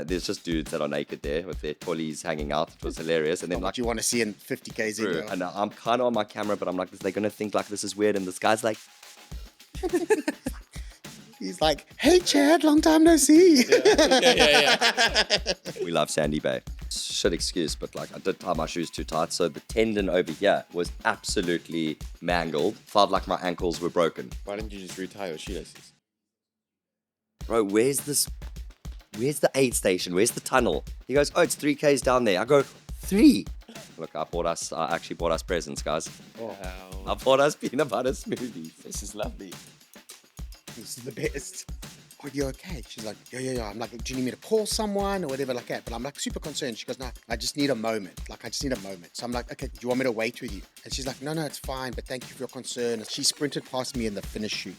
There's just dudes that are naked there with their tollies hanging out. It was hilarious. And then What you want to see in 50Ks bro, video. and I'm kind of on my camera, but I'm like, they're going to think like this is weird. And this guy's like, He's like, hey, Chad, long time no see. Yeah. we love Sandy Bay. Shit excuse, but like I did tie my shoes too tight. So the tendon over here was absolutely mangled. Felt like my ankles were broken. Why didn't you just retie your shoelaces? Bro, where's the aid station? Where's the tunnel? He goes, oh, it's 3Ks down there. I go, 3? Look, I actually bought us presents, guys. Wow. I bought us peanut butter smoothies. This is lovely. This is the best. Are you okay? She's like, yeah. I'm like, do you need me to call someone or whatever like that? But I'm like super concerned. She goes, no, I just need a moment. So I'm like, okay, do you want me to wait with you? And she's like, no, it's fine, but thank you for your concern. She sprinted past me in the finish shoot.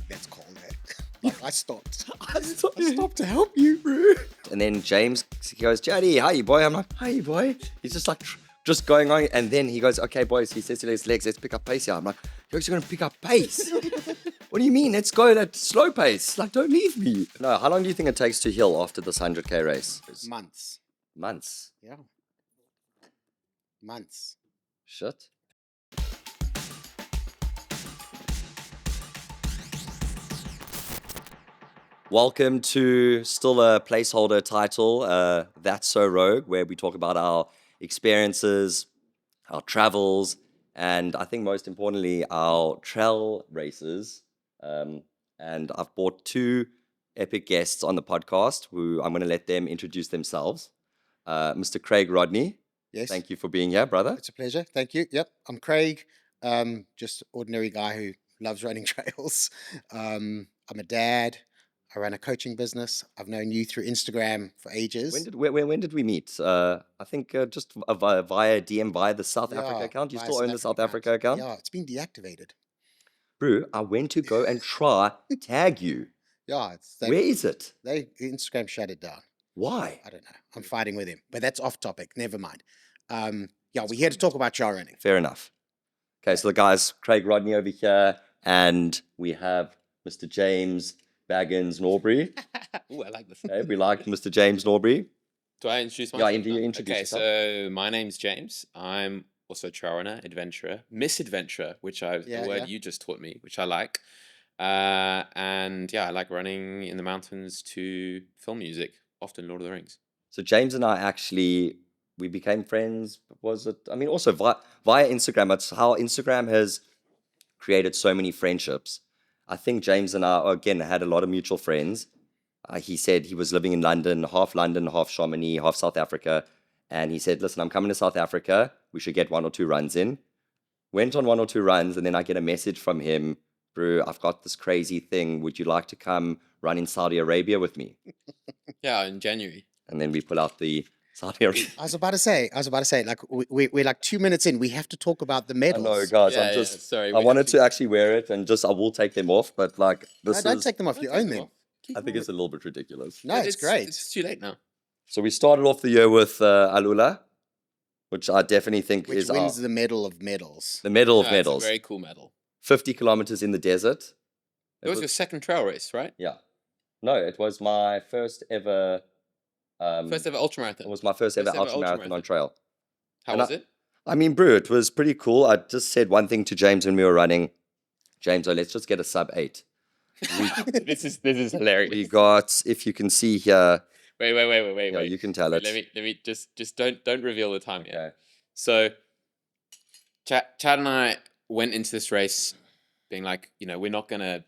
That's called that. Like, I stopped. I stopped to help you, bro. And then James goes, Jaddy, hi, you boy. I'm like, hi, you boy. He's just like, just going on. And then he goes, okay, boys, he says to his legs, let's pick up pace here. I'm like, you're actually going to pick up pace? What do you mean? Let's go at slow pace. Like, don't leave me. No, how long do you think it takes to heal after this 100K race? Months. Months. Yeah. Months. Shit. Welcome to still a placeholder title, That's So Rogue, where we talk about our experiences, our travels, and I think most importantly, our trail races. And I've brought 2 epic guests on the podcast who I'm going to let them introduce themselves. Mr. Craig Rodney. Yes. Thank you for being here, brother. It's a pleasure. Thank you. Yep. I'm Craig. Just ordinary guy who loves running trails. I'm a dad. I run a coaching business. I've known you through Instagram for ages. When did we meet? I think just via DM, via the South Africa account. You via still own the South Africa account? Yeah, it's been deactivated. Bro, I went to go and try tag you. Yeah, Where is it? Instagram shut it down. Why? I don't know. I'm fighting with him, but that's off topic. Never mind. Yeah, we're here to talk about trail running. Fair enough. Okay, so the guys, Craig Rodney over here, and we have Mr. James Baggins Norbury. Ooh, I like this. Okay, we like Mr. James Norbury. Do I introduce myself? Yeah, introduce Okay, yourself. so my name's James. I'm also a trail runner, adventurer, misadventurer, the word you just taught me, which I like. And yeah, I like running in the mountains to film music, often Lord of the Rings. So James and I actually, we became friends, also via Instagram. That's how Instagram has created so many friendships. I think James and I, again, had a lot of mutual friends. He said he was living in London, half Chamonix, half South Africa. And he said, listen, I'm coming to South Africa. We should get 1 or 2 runs in. Went on 1 or 2 runs, and then I get a message from him, bro, I've got this crazy thing. Would you like to come run in Saudi Arabia with me? Yeah, in January. And then we pull out the Saudi Arabia. I was about to say, like we're like 2 minutes in. We have to talk about the I medals. know, guys. Yeah, sorry. I wanted to actually wear it, and I will take them off. But like, Don't take them off. You own them. I think it's a little bit ridiculous. No, it's great. It's too late now. So we started off the year with Alula, which I definitely think Which is wins the medal of medals. the medal of It's a medals. very cool medal. 50 kilometers in the desert. It was your second trail race, right? Yeah. No, it was my first ever. First ever ultramarathon. It was my first ever ultramarathon on trail. How and was it? I mean, bro, it was pretty cool. I just said one thing to James when we were running. James, let's just get a sub 8. This is hilarious. We got, if you can see here. Wait. Yeah, you can tell it. Let me just don't reveal the time yet. Okay. So Chad and I went into this race being like, we're not gonna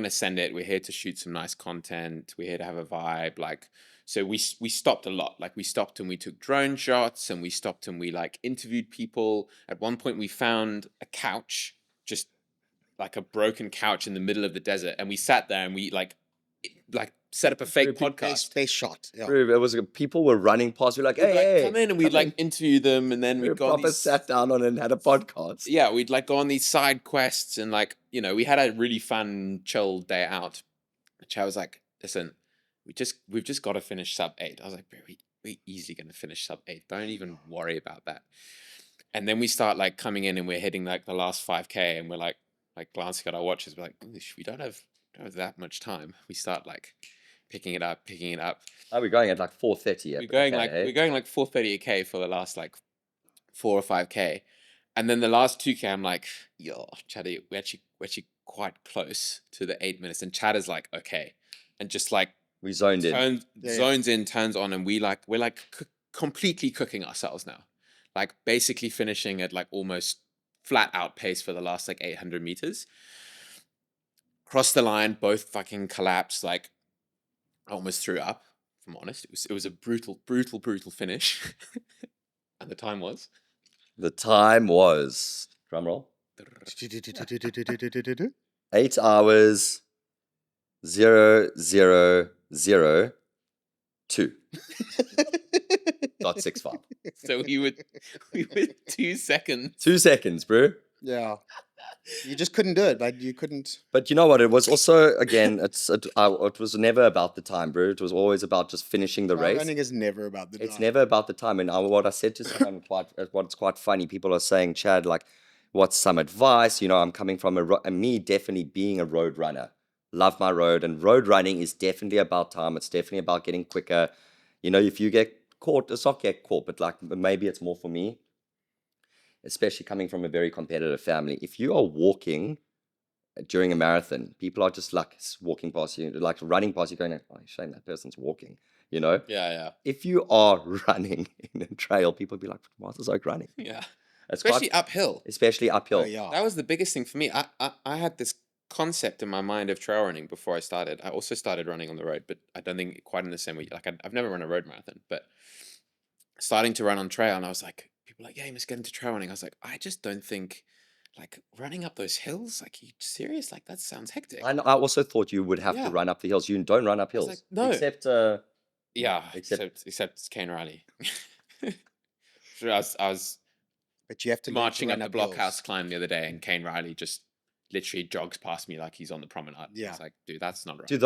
send it. We're here to shoot some nice content. We're here to have a vibe. Like, so we stopped a lot. Like, we stopped and we took drone shots, and we stopped and we like interviewed people. At one point we found a couch, just like a broken couch in the middle of the desert, and we sat there and we like set up a fake podcast. Space shot. Yeah. Bro, it was people were running past. We're like, We'd, hey, come in and we'd like interview them, and then we we'd go on proper these, sat down on it and had a podcast. yeah, we'd like go on these side quests, and like, we had a really fun, chill day out. Which I was like, listen, we've just got to finish sub 8. I was like, bro, we're easily gonna finish sub 8. Don't even worry about that. And then we start like coming in and we're hitting like the last 5K, and we're like glancing at our watches. We're like, we don't have that much time. We start like picking it up. Oh, we're going at like 4:30. We're going like 4:30 a k for the last like 4 or 5k, and then the last 2k, I'm like, yo, Chad, we're actually quite close to the 8 minutes, and Chad is like, okay, and just like we zoned in. zones in, turns on, and we're like completely cooking ourselves now, like basically finishing at like almost flat out pace for the last like 800 meters. Crossed the line, both fucking collapsed. Like I almost threw up. If I'm honest, it was a brutal finish, and the time was. The time was, drum roll, 8 hours 0002 .65. So we were 2 seconds. 2 seconds, bro. Yeah. You just couldn't do it, but you couldn't. But you know what? It was also, again, it was never about the time, bro. It was always about just finishing the Trail race. running is never about the It's time. never about the time. And what I said to someone, what's quite funny, people are saying, Chad, like, what's some advice? You know, I'm coming from me definitely being a road runner. Love my road. And road running is definitely about time. It's definitely about getting quicker. You know, if you get caught, it's not get caught, but like maybe it's more for me, especially coming from a very competitive family. If you are walking during a marathon, people are just like walking past you, like running past you, going, oh, shame that person's walking, you know? Yeah. If you are running in a trail, people be like, what's this like running? Yeah. It's Especially quite, uphill. especially uphill. Oh, yeah. That was the biggest thing for me. I had this concept in my mind of trail running before I started. I also started running on the road, but I don't think quite in the same way. Like I've never run a road marathon, but starting to run on trail, and I was like, people were like, yeah, you must get into trail running. I was like, I just don't think, like, running up those hills, like, you serious? Like, that sounds hectic. I also thought you would have Yeah. to run up the hills. You don't run up I was hills. like, no. Except, Yeah, except except Cane Riley. So I was But you have to learn to marching run up the up blockhouse hills. climb the other day, and Cane Riley just literally jogs past me like he's on the promenade. I Yeah. was like, dude, that's not right. do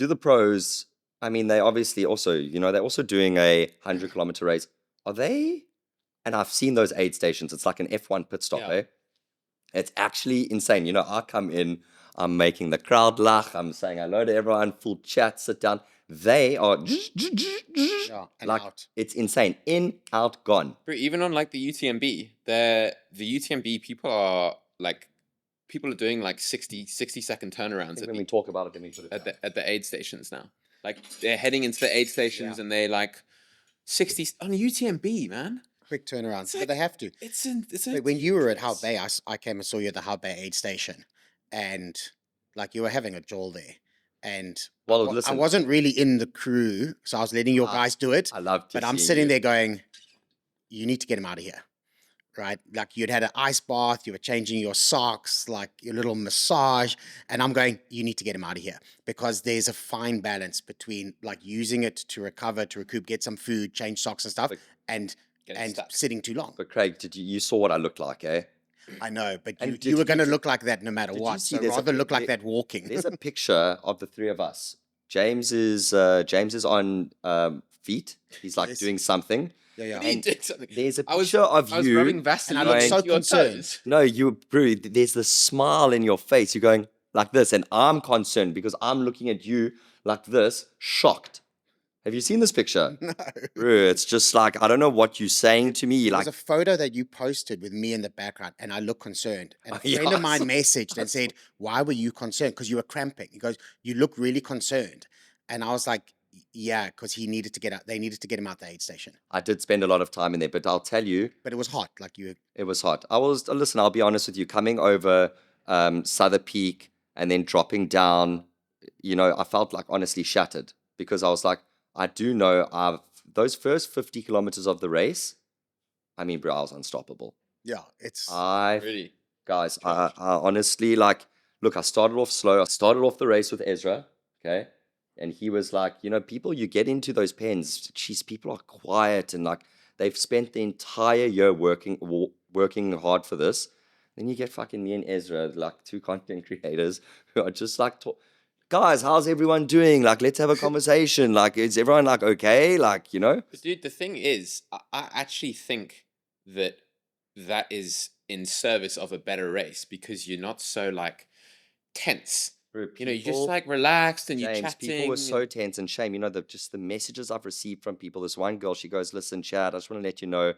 the pros, I mean, they obviously also, you know, they're also doing a 100-kilometer race. Are they? And I've seen those aid stations. It's like an F1 pit stop, Yeah. eh? It's actually insane. You know, I come in, I'm making the crowd laugh. I'm saying hello to everyone, full chat, sit down. They are Yeah, and like, out. it's insane. In, out, gone. Bro, even on like the UTMB, the UTMB people are doing like 60-second I turnarounds think at when the we talk about it, then we put it down. at the aid stations now. Like they're heading into the aid stations, Yeah. and they're like 60 on UTMB, man. Quick turnaround. It's But like- they have to. It's Wait, when you were at Hout ridiculous. Bay, I came and saw you at the Hout Bay aid station, and like you were having a joel there. And Well, I listen, wasn't really in the crew, so I was letting your Ah, guys do it. I love to But I'm see sitting you. there going, you need to get him out of here. Right? Like you'd had an ice bath, you were changing your socks, like your little massage. And I'm going, you need to get him out of here, because there's a fine balance between like using it to recover, to recoup, get some food, change socks and stuff, But- and Getting stuck. sitting too long. But Craig, you saw what I looked like, eh? I know, but And you did were you going to see- look like that no matter did you what. see So there's a rather pic- look like there- that walking. There's a picture of the three of us. James is on feet. He's like Yes. doing something. Yeah. He And did something. there's a I was- picture of I was you. rubbing Vaseline looked into so your concerned. toes. No, bro, there's this smile in your face. You're going like this, and I'm concerned because I'm looking at you like this, shocked. Have you seen this picture? No. Bro, it's just like, I don't know what you're saying to me. There Like, was a photo that you posted with me in the background, and I look concerned. And a Yeah, friend of I mine saw- messaged and said, "Why were you concerned? Because you were cramping." He goes, "You look really concerned." And I was like, "Yeah, because he needed to get out. They needed to get him out the aid station, I did spend a lot of time in there, but I'll tell you, but it was hot. Like you, it was hot. Listen, I'll be honest with you, coming over Souther Peak and then dropping down, you know, I felt like honestly shattered, because I was like, I do know those first 50 kilometers of the race, I mean, bro, I was unstoppable. yeah, it's Really? Guys, I honestly, like, look, I started off slow. I started off the race with Ezra, okay? And he was like, you know, people, you get into those pens, geez, people are quiet and like they've spent the entire year working hard for this. Then you get fucking me and Ezra, like two content creators who are just like, guys, how's everyone doing? Like, let's have a conversation. Like, is everyone like okay? Like, you know? But dude, the thing is, I actually think that is in service of a better race, because you're not so like tense. Bro, You know, you're just people- like relaxed and you're James, chatting. people were so and- tense and shame. You know, just the messages I've received from people. This one girl, she goes, "Listen, Chad, I just want to let you know,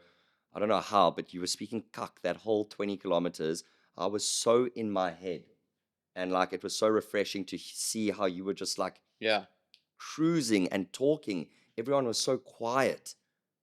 I don't know how, but you were speaking cuck that whole 20 kilometers. I was so in my head. And like, it was so refreshing to see how you were just like yeah. cruising and talking. Everyone was so quiet.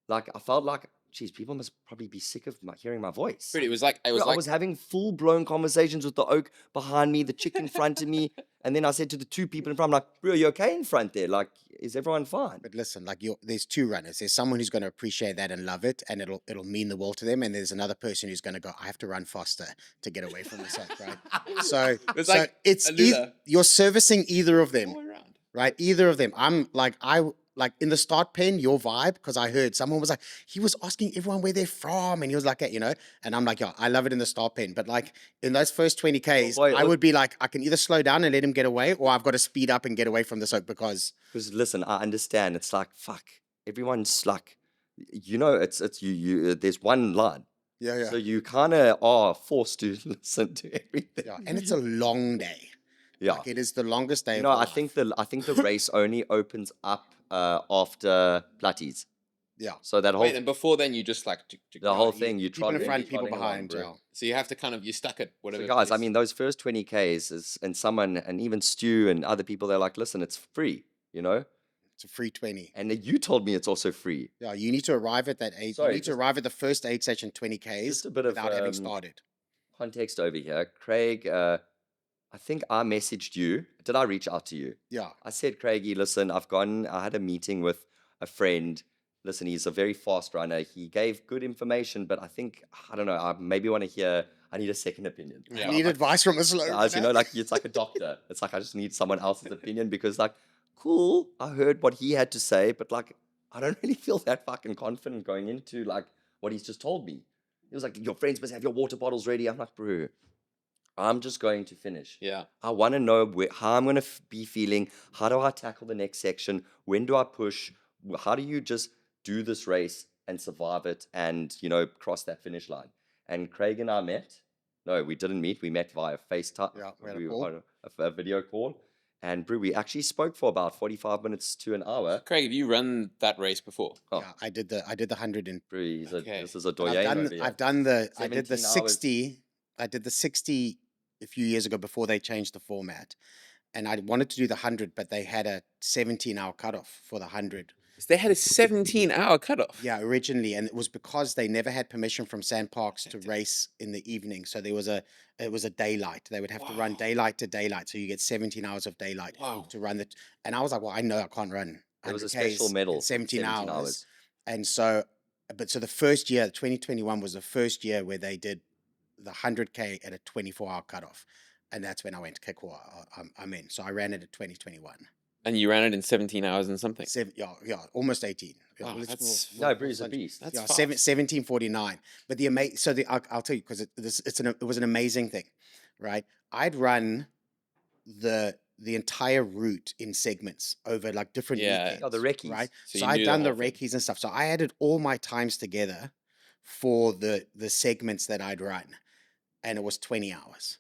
Like, I felt like, geez, people must probably be sick of hearing my voice. But it was like, Bro, I was having full blown conversations with the oak behind me, the chick in front of me. And then I said to the two people in front, I'm like, bro, you okay in front there? Like, is everyone fine? But listen, like there's two runners. There's someone who's going to appreciate that and love it, and it'll mean the world to them. And there's another person who's going to go, I have to run faster to get away from this, right? So It's so like it's a Lula. you're servicing either of them, all the way around. right? Either of them. I'm like like in the start pen, your vibe, because I heard someone was like, he was asking everyone where they're from, and he was like, you know, and I'm like, yeah, I love it in the start pen, but like in those first 20 Ks, boy, I look- would be like, I can either slow down and let him get away, or I've got to speed up and get away from this oak because Because listen, I understand. It's like, fuck, everyone's like, you know, it's you. There's one line. yeah, So you kind of are forced to listen to everything. yeah, and it's a long day. Yeah. Like it is the longest day. You of know, your I think the race only opens up after Platties. Yeah. So that whole Wait, and before then you just like the whole thing, you people in trot front, really people trotting along, behind. bro. Yeah. so you have to kind of you're stuck at whatever. So guys, I pace. mean, those first 20 Ks is, and someone, and even Stu and other people, they're like, listen, it's free, you know? It's a free 20. And then you told me it's also free. Yeah, you need to arrive at that age. Sorry, You need to just- arrive at the first aid session 20 Ks Just a bit of, without having started. Context over here. Craig, I think I messaged you. Did I reach out to you? Yeah. I said, Craigie, listen, I had a meeting with a friend. Listen, he's a very fast runner. He gave good information, but I think, I don't know, I maybe want to hear, I need a second opinion. Yeah. You need advice from a slow As you know, runner. like it's like a doctor. It's like I just need someone else's opinion because, like, cool, I heard what he had to say, but like, I don't really feel that fucking confident going into like what he's just told me. He was like, your friends must have your water bottles ready. I'm like, bro, I'm just going to finish. Yeah. I want to know how I'm going to be feeling. How do I tackle the next section? When do I push? How do you just do this race and survive it and, you know, cross that finish line? And Craig and I met. No, we didn't meet. We met via FaceTime. Yeah, we had a We were call. on a video call. And, bro, we actually spoke for about 45 minutes to an hour. Craig, have you run that race before? Oh, Yeah, I did the 100 in. bro, Okay. this is a I've doyen done over here. I did the 17 hours. 60. I did the 60 a few years ago before they changed the format. And I wanted to do the 100, but they had a 17-hour cutoff for the 100. They had a 17-hour cutoff. Yeah, originally, and it was because they never had permission from Sandparks to race in the evening. So it was a daylight. They would have to run Wow. daylight to daylight. So you get 17 hours of daylight Wow. to run the. And I was like, well, I know I can't run. There was a 100Ks special medal. in 17 hours. hours. And so, but so the first year, 2021 was the first year where they did the 100K at a 24-hour cutoff. And that's when I went, okay, cool, I'm in. So I ran it at 2021. And you ran it in 17 hours and something. Yeah, almost 18. Yeah, Wow, let's- that's- No, bro, he's a beast. That's yeah, fast. 1749. But I'll tell you because it was an amazing thing, right? I'd run the entire route in segments over like different Yeah. weekends. Oh, the recce's. right? So So, you I'd knew the done the whole thing. recce's and stuff. So I added all my times together for the segments that I'd run, and it was 20 hours.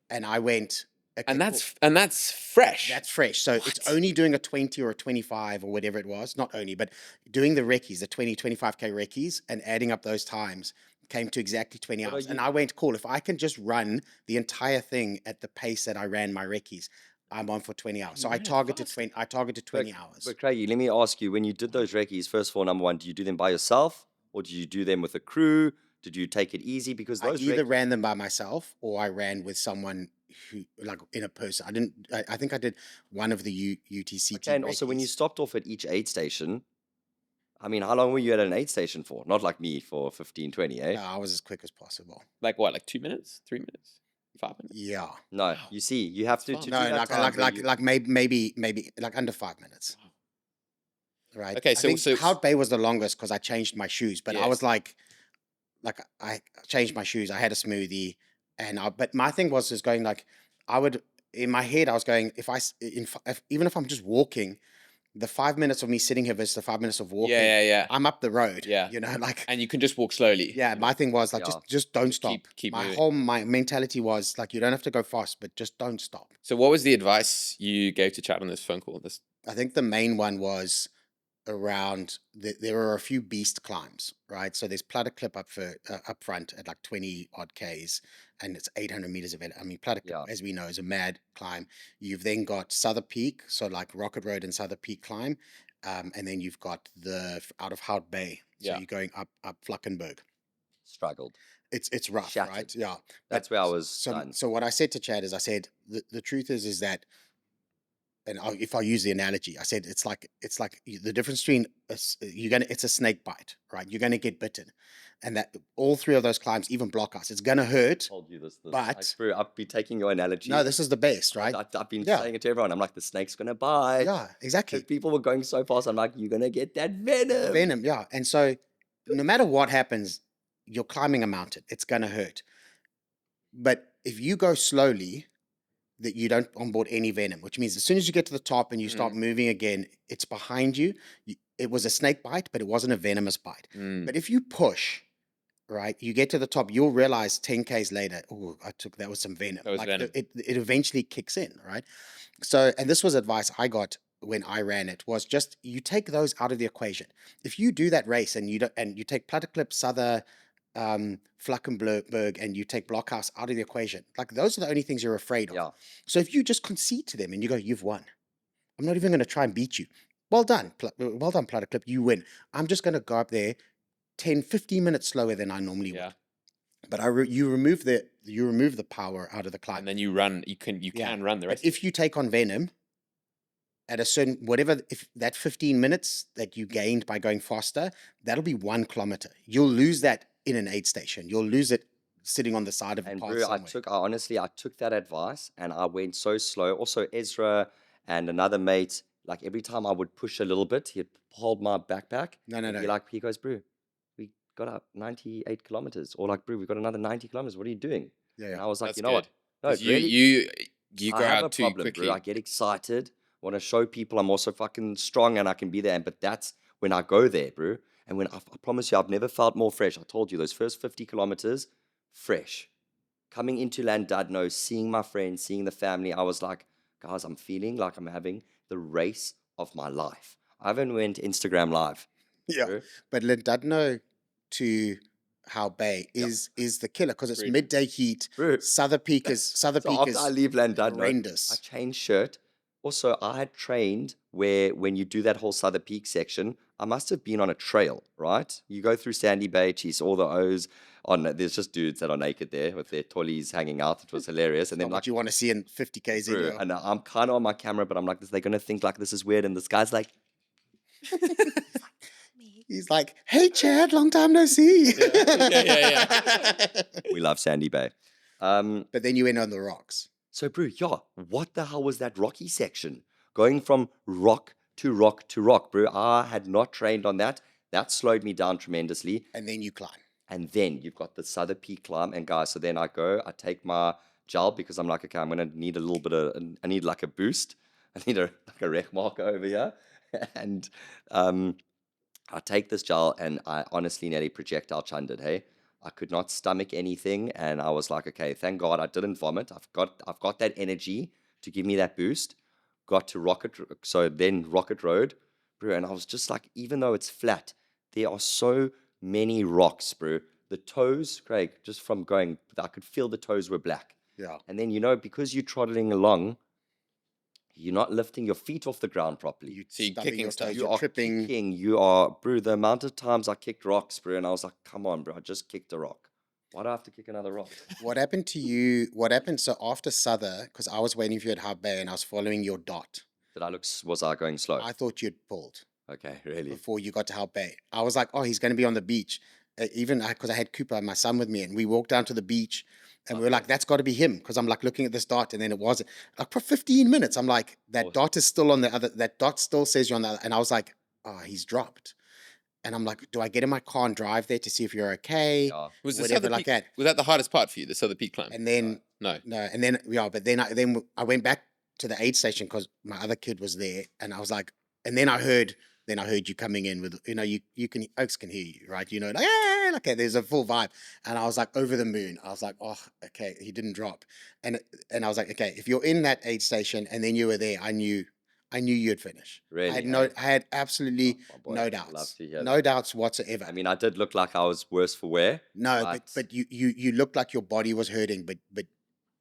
And I went, okay, And cool. that's fresh. That's fresh. So it's What? only doing a 20 or a 25 or whatever it was. Not only, but doing the recce's, the 20, 25K recce's, and adding up those times came to exactly 20 But are hours. And you- I went, cool, if I can just run the entire thing at the pace that I ran my recce's, I'm on for 20 hours. So you I ran it targeted fast. I targeted 20 hours. But Craigie, let me ask you, when you did those recce's, first of all, number one, do you do them by yourself or do you do them with a crew? Did you take it easy? Because I those either recce's, ran them by myself or I ran with someone who, like, in a person. I think I did one of the UTCT. okay, and also when you recce's. stopped off at each aid station, I mean, how long were you at an aid station for? Not like me for 15, 20, eh? I was as quick as possible. Like what? Like 2 minutes? 3 minutes? 5 minutes? Yeah. No, you see, you have to That's do fine. No, that time, bro, you- like maybe like under 5 minutes. Right. Okay, I so- think so- Hout Bay was the longest because I changed my shoes, but I was Yes. like I changed my shoes. I had a smoothie, but my thing was just going like I would in my head I was going if even if I'm just walking, the 5 minutes of me sitting here versus the 5 minutes of walking. Yeah. I'm up the road. Yeah. You know, like, And you can just walk slowly. yeah, my thing was like, Yeah. just don't Just stop. keep my moving. my mentality was like, you don't have to go fast, but just don't stop. So what was the advice you gave to Chad on this phone call? I think the main one was around there are a few beast climbs, right? So there's Platter Clip up front at like 20 odd Ks, and it's 800 meters of it. I mean, Platter Clip, Yeah. as we know, is a mad climb. You've then got Souther Peak, so like Rocket Road and Souther Peak climb, and then you've got the out of Hout Bay. So Yeah. you're going up Fluckenberg. Struggled. It's rough, Shattered. right? Yeah. That's where I was So done. so what I said to Chad is, I said the truth is that, and if I use the analogy, I said it's like the difference between it's a snake bite, right? You're gonna get bitten, and that all three of those climbs, even blockhouse, it's gonna hurt. Told you this. But Bro, I'll be taking your analogy. No, this is the best, right? I've been Yeah. saying it to everyone. I'm like, the snake's gonna bite. Yeah, exactly. Because people were going so fast. I'm like, you're gonna get that venom. Venom, yeah. And so, no matter what happens, you're climbing a mountain. It's gonna hurt. But if you go slowly, that you don't onboard any venom, which means as soon as you get to the top and you start moving again, it's behind you. It was a snake bite, but it wasn't a venomous bite. But if you push, right, you get to the top, you'll realize 10 Ks later, oh, that was some venom. That was venom. It eventually kicks in, right? So, and this was advice I got when I ran it, was just you take those out of the equation. If you do that race and you take Platter Clip, Souther, Fluckenberg, and you take Blockhouse out of the equation, like those are the only things you're afraid of. Yeah. So if you just concede to them and you go, you've won. I'm not even going to try and beat you. Well done, Platter Clip, you win. I'm just going to go up there 10, 15 minutes slower than I normally would. But you remove the power out of the climb. And then you run. You can run the rest. But if you take on venom at a certain if that 15 minutes that you gained by going faster, that'll be 1 kilometer. You'll lose that in an aid station. You'll lose it sitting on the side of a And path bro, somewhere. I took that advice and I went so slow. Also, Ezra and another mate, like every time I would push a little bit, he'd hold my backpack. No. He goes, bro, we got up 98 kilometers. Or like, bro, we got another 90 kilometers. What are you doing? Yeah. And I was like, That's you know what? good. No, 'Cause really, you go I have a out too problem, quickly. bro. I get excited. Want to show people I'm also fucking strong and I can be there. But that's when I go there, bro. And when I promise you, I've never felt more fresh. I told you, those first 50 kilometers, fresh. Coming into Landudno, seeing my friends, seeing the family, I was like, guys, I'm feeling like I'm having the race of my life. I haven't went Instagram live. Yeah. Bro. But Llandudno to How Bay is the killer because it's Agreed. midday heat. Bro. Souther Peak is So after I leave Landudno, horrendous. I changed shirt. Also, I had trained where when you do that whole Souther Peak section, I must have been on a trail, right? You go through Sandy Beach, you see all the O's on. There's just dudes that are naked there with their tollies hanging out. It was hilarious. And Not then what like, you want to see in 50 Ks in bro, your... and I'm kind of on my camera, but I'm like, they're gonna think like this is weird. And this guy's like, He's like, hey, Chad, long time no see. Yeah. we love Sandy Bay. But then you went on the rocks. So, bro, yeah, what the hell was that rocky section? Going from rock to rock to rock, bro. I had not trained on that. That slowed me down tremendously. And then you climb. And then you've got the Souther Peak climb. And guys, so then I take my gel because I'm like, okay, I'm going to need a little bit I need like a boost. I need like a rec marker over here. And I take this gel and I honestly nearly projectile chunded, hey? I could not stomach anything, and I was like, okay, thank God I didn't vomit. I've got that energy to give me that boost. Got to Rocket Road, bro, and I was just like, even though it's flat, there are so many rocks, bro. The toes, Craig, just from going, I could feel the toes were black. Yeah. And then, because you're trotting along, you're not lifting your feet off the ground properly. So you're Stubbing kicking your stuff. toes, You you're are tripping. kicking. Bro, the amount of times I kicked rocks, bro, and I was like, come on, bro, I just kicked a rock. Why do I have to kick another rock? What happened to you? What happened? So after Souther, because I was waiting for you at Hub Bay and I was following your dot. Was I going slow? I thought you'd pulled Okay, really? before you got to Hub Bay. I was like, oh, he's going to be on the beach. Even because I had Cooper, my son, with me, and we walked down to the beach. And we were like, that's got to be him. Because I'm like looking at this dot, and then it wasn't. Like for 15 minutes, I'm like, that dot is still on the other, that dot still says you're on the other. And I was like, oh, he's dropped. And I'm like, do I get in my car and drive there to see if you're okay? Yeah. Was the Whatever Souther like Peak, that. was that the hardest part for you, the Souther Peak climb? And then, No. and then, yeah, but then I went back to the aid station because my other kid was there. And I was like, And then I heard you coming in with, Oaks can hear you, right? Like, hey, okay, there's a full vibe. And I was like over the moon. I was like, oh, okay, he didn't drop. And I was like, okay, if you're in that aid station and then you were there, I knew you'd finish. Really, I had absolutely my boy, no love doubts. to hear No that. doubts whatsoever. I mean, I did look like I was worse for wear. No, but you looked like your body was hurting, but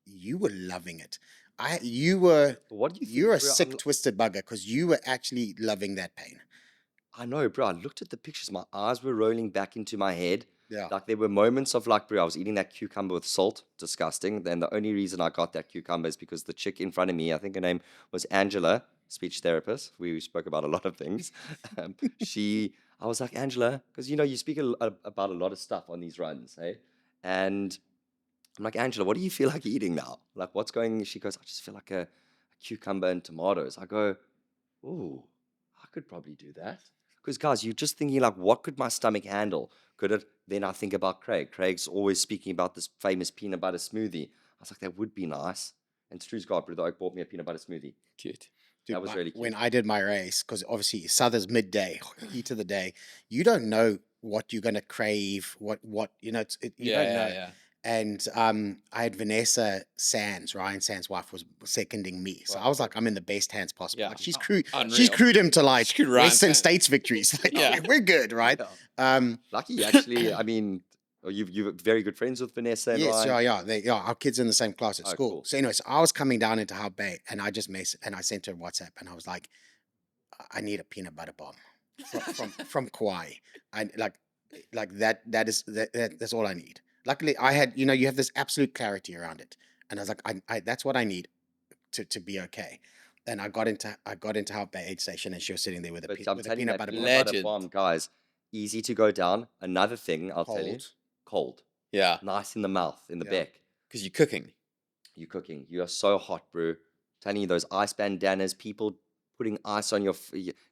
you were loving it. What do you think? You're a bro? sick, twisted bugger because you were actually loving that pain. I know, bro. I looked at the pictures. My eyes were rolling back into my head. Yeah. Like there were moments of like, bro, I was eating that cucumber with salt. Disgusting. Then the only reason I got that cucumber is because the chick in front of me, I think her name was Angela, speech therapist. We spoke about a lot of things. I was like, Angela, because you speak about a lot of stuff on these runs, hey? And I'm like, Angela, what do you feel like eating now? Like, what's going? She goes, I just feel like a cucumber and tomatoes. I go, ooh, I could probably do that. Because, guys, you're just thinking, like, what could my stomach handle? Could it? Then I think about Craig. Craig's always speaking about this famous peanut butter smoothie. I was like, that would be nice. And Stru's God, brother Oak bought me a peanut butter smoothie. Cute. Dude, That was really cute. when I did my race, because obviously Souther's midday, heat of the day, you don't know what you're gonna crave, what you don't know. Yeah. And I had Vanessa Sands, Ryan Sands' wife, was seconding me, so I was like, I'm in the best hands possible. Yeah. Like she's crewed Unreal. him to like She crewed Ryan Western Sands. States victories. Like, Yeah. we're good, right? Lucky, actually. I mean, you're very good friends with Vanessa and Yes, Ryan. yeah. Our kids are in the same class at Oh, school. cool. So, anyways, I was coming down into Hout Bay, and I just I sent her a WhatsApp, and I was like, I need a peanut butter bomb from Kauai. I like that. That's all I need. Luckily, I had you have this absolute clarity around it, and I was like, I that's what I need to be okay. And I got into Hout Bay aid station, and she was sitting there with a But I'm with a telling you, peanut that butter peanut bomb. butter Legend. bomb, guys, easy to go down. Another thing, I'll tell you, cold. Yeah. Nice in the mouth, in the Yeah. back. Because you're cooking. You're cooking. You are so hot, bro. Telling you, those ice bandanas, people putting ice on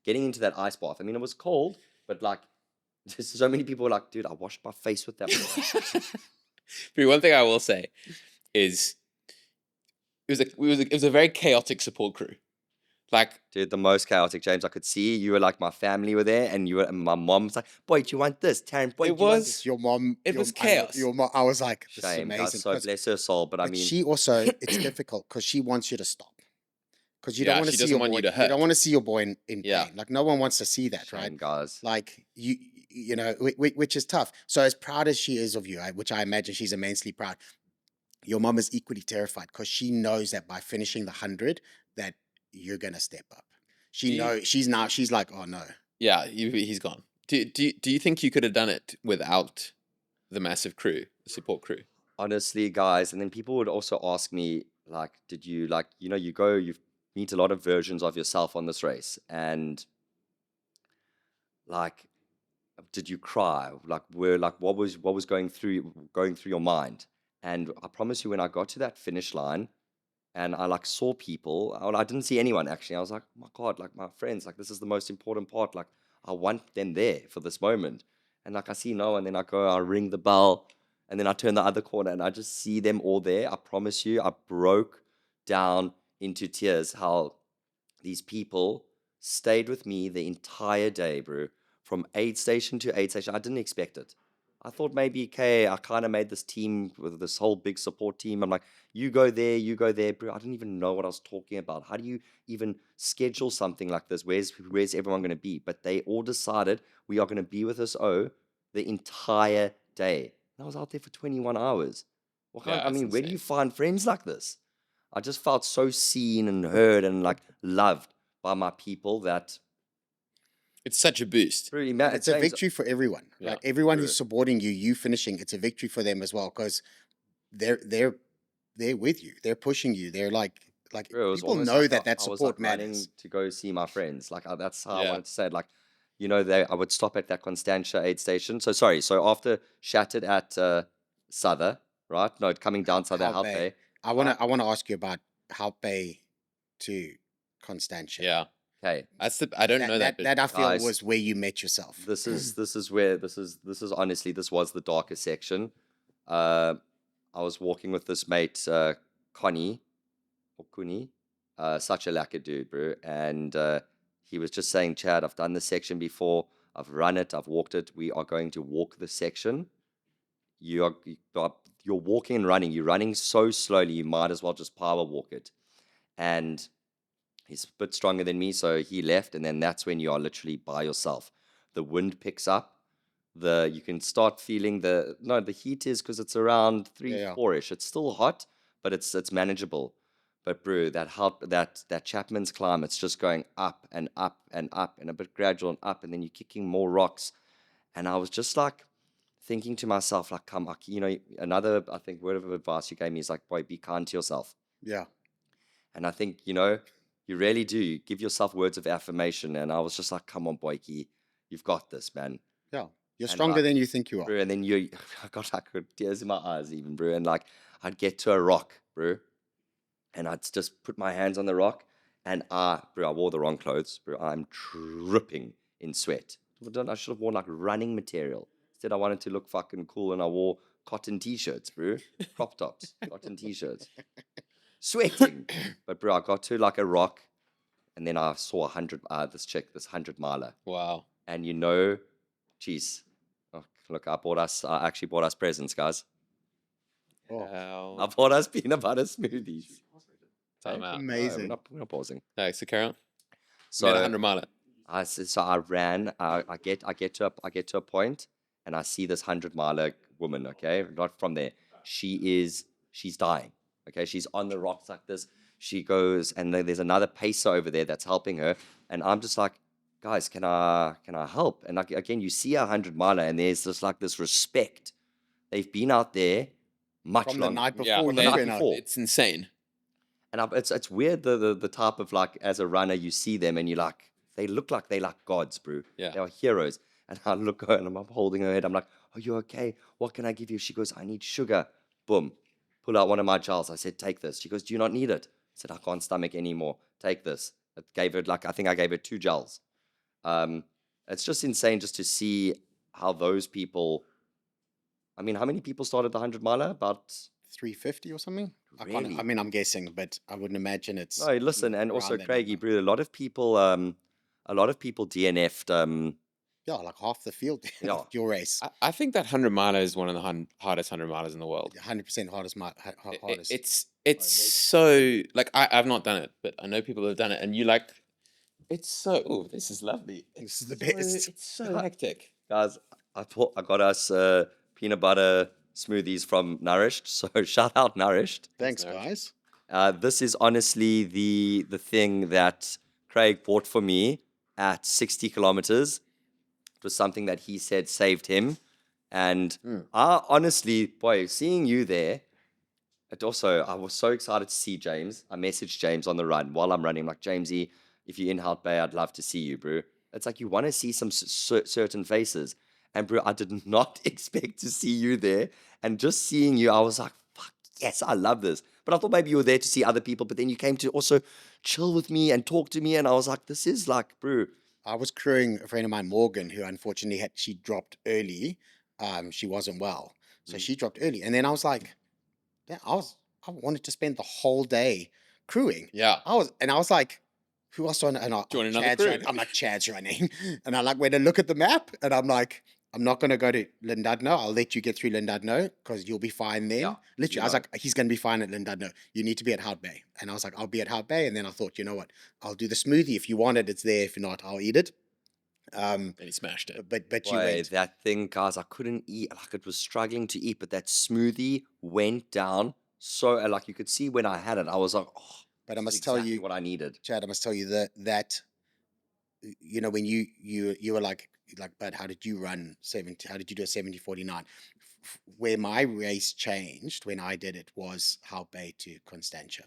getting into that ice bath. I mean, it was cold, but like, there's so many people were like, dude, I washed my face with that. But one thing I will say is it was a very chaotic support crew. Like, Dude, the most chaotic, James. I could see you were like, my family were there, and my mom was like, boy, do you want this? Taryn, boy, It do you want was- this? Your mom. It was chaos. Your mom. I was like, this Shame, is guys. amazing. So 'cause- bless her soul. But I But mean, she also, it's difficult because she wants you to stop. Because you Yeah, don't want she to see doesn't your want boy. you to You hurt. don't want to see your boy in pain. Yeah. Like no one wants to see that, right? shame, guys. Like which is tough. So as proud as she is of you, which I imagine she's immensely proud, your mom is equally terrified because she knows that by finishing the 100, that you're gonna step up. She knows she's like, oh no. yeah, he's gone. Do you think you could have done it without the massive crew, the support crew? Honestly, guys, and then people would also ask me, like, did you, like, you meet a lot of versions of yourself on this race, and like, did you cry? Like, what was going through your mind? And I promise you, when I got to that finish line, and I like saw people, well, I didn't see anyone actually. I was like, oh my God, like my friends, like this is the most important part. Like, I want them there for this moment. And like I see no one, then I ring the bell, and then I turn the other corner and I just see them all there. I promise you, I broke down into tears how these people stayed with me the entire day, bro. From aid station to aid station. I didn't expect it. I thought maybe, okay, I kind of made this team with this whole big support team. I'm like, you go there, bro. I didn't even know what I was talking about. How do you even schedule something like this? Where's everyone going to be? But they all decided we are going to be with us, the entire day. And I was out there for 21 hours. Yeah, I that's mean, where do insane. you find friends like this? I just felt so seen and heard and like loved by my people that It's such a boost. really It's a victory for everyone. Yeah, Like everyone true. who's supporting you, you finishing, it's a victory for them as well because they're with you. They're pushing you. They're like Bro, it was people almost know like that I was support like running matters. to go see my friends. Like that's how I Yeah. wanted to say it. Like, I would stop at that Constantia aid station. So after Shattered at Souther, right? No, coming down Souther, Hout Hout Bay. Bay. I wanna ask you about Hout Bay to Constantia. Yeah, Okay, I don't know that. But That I feel guys, was where you met yourself. this is where this is honestly, this was the darker section. I was walking with this mate, Connie or Kuni, such a lacquer dude, bro, and he was just saying, Chad, I've done this section before. I've run it. I've walked it. We are going to walk the section. You're walking and running. You're running so slowly, you might as well just power walk it. And he's a bit stronger than me, so he left. And then that's when you are literally by yourself. The wind picks up. You can start feeling the heat is because it's around 3-4ish. It's still hot, but it's manageable. But bro, that Chapman's climb, it's just going up and up and up and a bit gradual and up, and then you're kicking more rocks. And I was just like thinking to myself, like, come, like, another, I think, word of advice you gave me is like, boy, be kind to yourself. Yeah. And I think, you really do give yourself words of affirmation. And I was just like, come on, Boyke, you've got this, man. Yeah. You're And stronger than you think you are. Bro, and then I got like tears in my eyes even, bro. And like, I'd get to a rock, bro, and I'd just put my hands on the rock, and I wore the wrong clothes, bro. I'm dripping in sweat. I should have worn like running material. Instead, I wanted to look fucking cool, and I wore cotton t-shirts, bro. Crop tops, cotton t-shirts. Sweating. But bro, I got to like a rock, and then I saw this 100-miler. Wow. And geez, look, I actually bought us presents, guys. Oh. I bought us peanut butter smoothies. Time out. Amazing. No, we're not pausing. No, so carry on. So 100 miler. I ran. I get to a point, and I see this 100-miler woman. Okay, not from there. She's dying. Okay, she's on the rocks like this. She goes, and then there's another pacer over there that's helping her, and I'm just like, guys, can I help? And like, again, you see a 100-miler, and there's just like this respect. They've been out there much From longer. the night before. Yeah, you the night went out. before. It's insane. And it's weird the type of like, as a runner, you see them and you're like, they look like they like gods, bro. Yeah. They are heroes. And I look at her and I'm holding her head. I'm like, are you okay? What can I give you? She goes, I need sugar. Boom. Pull out one of my gels. I said, take this. She goes, do you not need it? I said, I can't stomach anymore. Take this. I think I gave her 2 gels. It's just insane just to see how those people, I mean, how many people started the 100-miler? About 350 or something? Really? I'm guessing, but I wouldn't imagine it's. no, listen, and around also that Craigie, number. bro, a lot of people DNF'd. Yeah, like half the field Yeah. your race. I think that 100 miler is one of the hardest 100 milers in the world. 100% hardest. Hardest. It's amazing. so, like, I've not done it, but I know people have done it, and you like, it's so, oh, this is lovely. This is the so- best. It's so hectic. Guys, I got us peanut butter smoothies from Nourished. So shout out Nourished. Thanks, Nourished. guys. This is honestly the thing that Craig bought for me at 60 kilometers. It was something that he said saved him. And I honestly, boy, seeing you there, I was so excited to see James. I messaged James on the run while I'm running. I'm like, Jamesy, if you're in Hout Bay, I'd love to see you, bro. It's like you want to see some certain faces. And bro, I did not expect to see you there. And just seeing you, I was like, fuck, yes, I love this. But I thought maybe you were there to see other people. But then you came to also chill with me and talk to me. And I was like, this is like, bro. I was crewing a friend of mine, Morgan, who unfortunately she dropped early. She wasn't well, so she dropped early. And then I was like, yeah, I wanted to spend the whole day crewing. Yeah. I was like, who else on? And Join another Chad's crew. I'm like, Chad's running, and I like went and look at the map, and I'm like, I'm not gonna go to Llandudno. I'll let you get through Llandudno because you'll be fine then. Yeah, Literally, I was like, he's gonna be fine at Llandudno. You need to be at Hout Bay, and I was like, I'll be at Hout Bay, and then I thought, you know what? I'll do the smoothie if you want it. It's there. If not, I'll eat it. And he smashed it. But you Boy, went. that thing, guys, I couldn't eat. Like, it was struggling to eat, but that smoothie went down so, like, you could see when I had it, I was like, oh, But I this is must tell exactly you, what I needed. Chad, I must tell you that you know, when you were like, but how did you run 70? How did you do a 70-49? Where my race changed when I did it was Hout Bay to Constantia.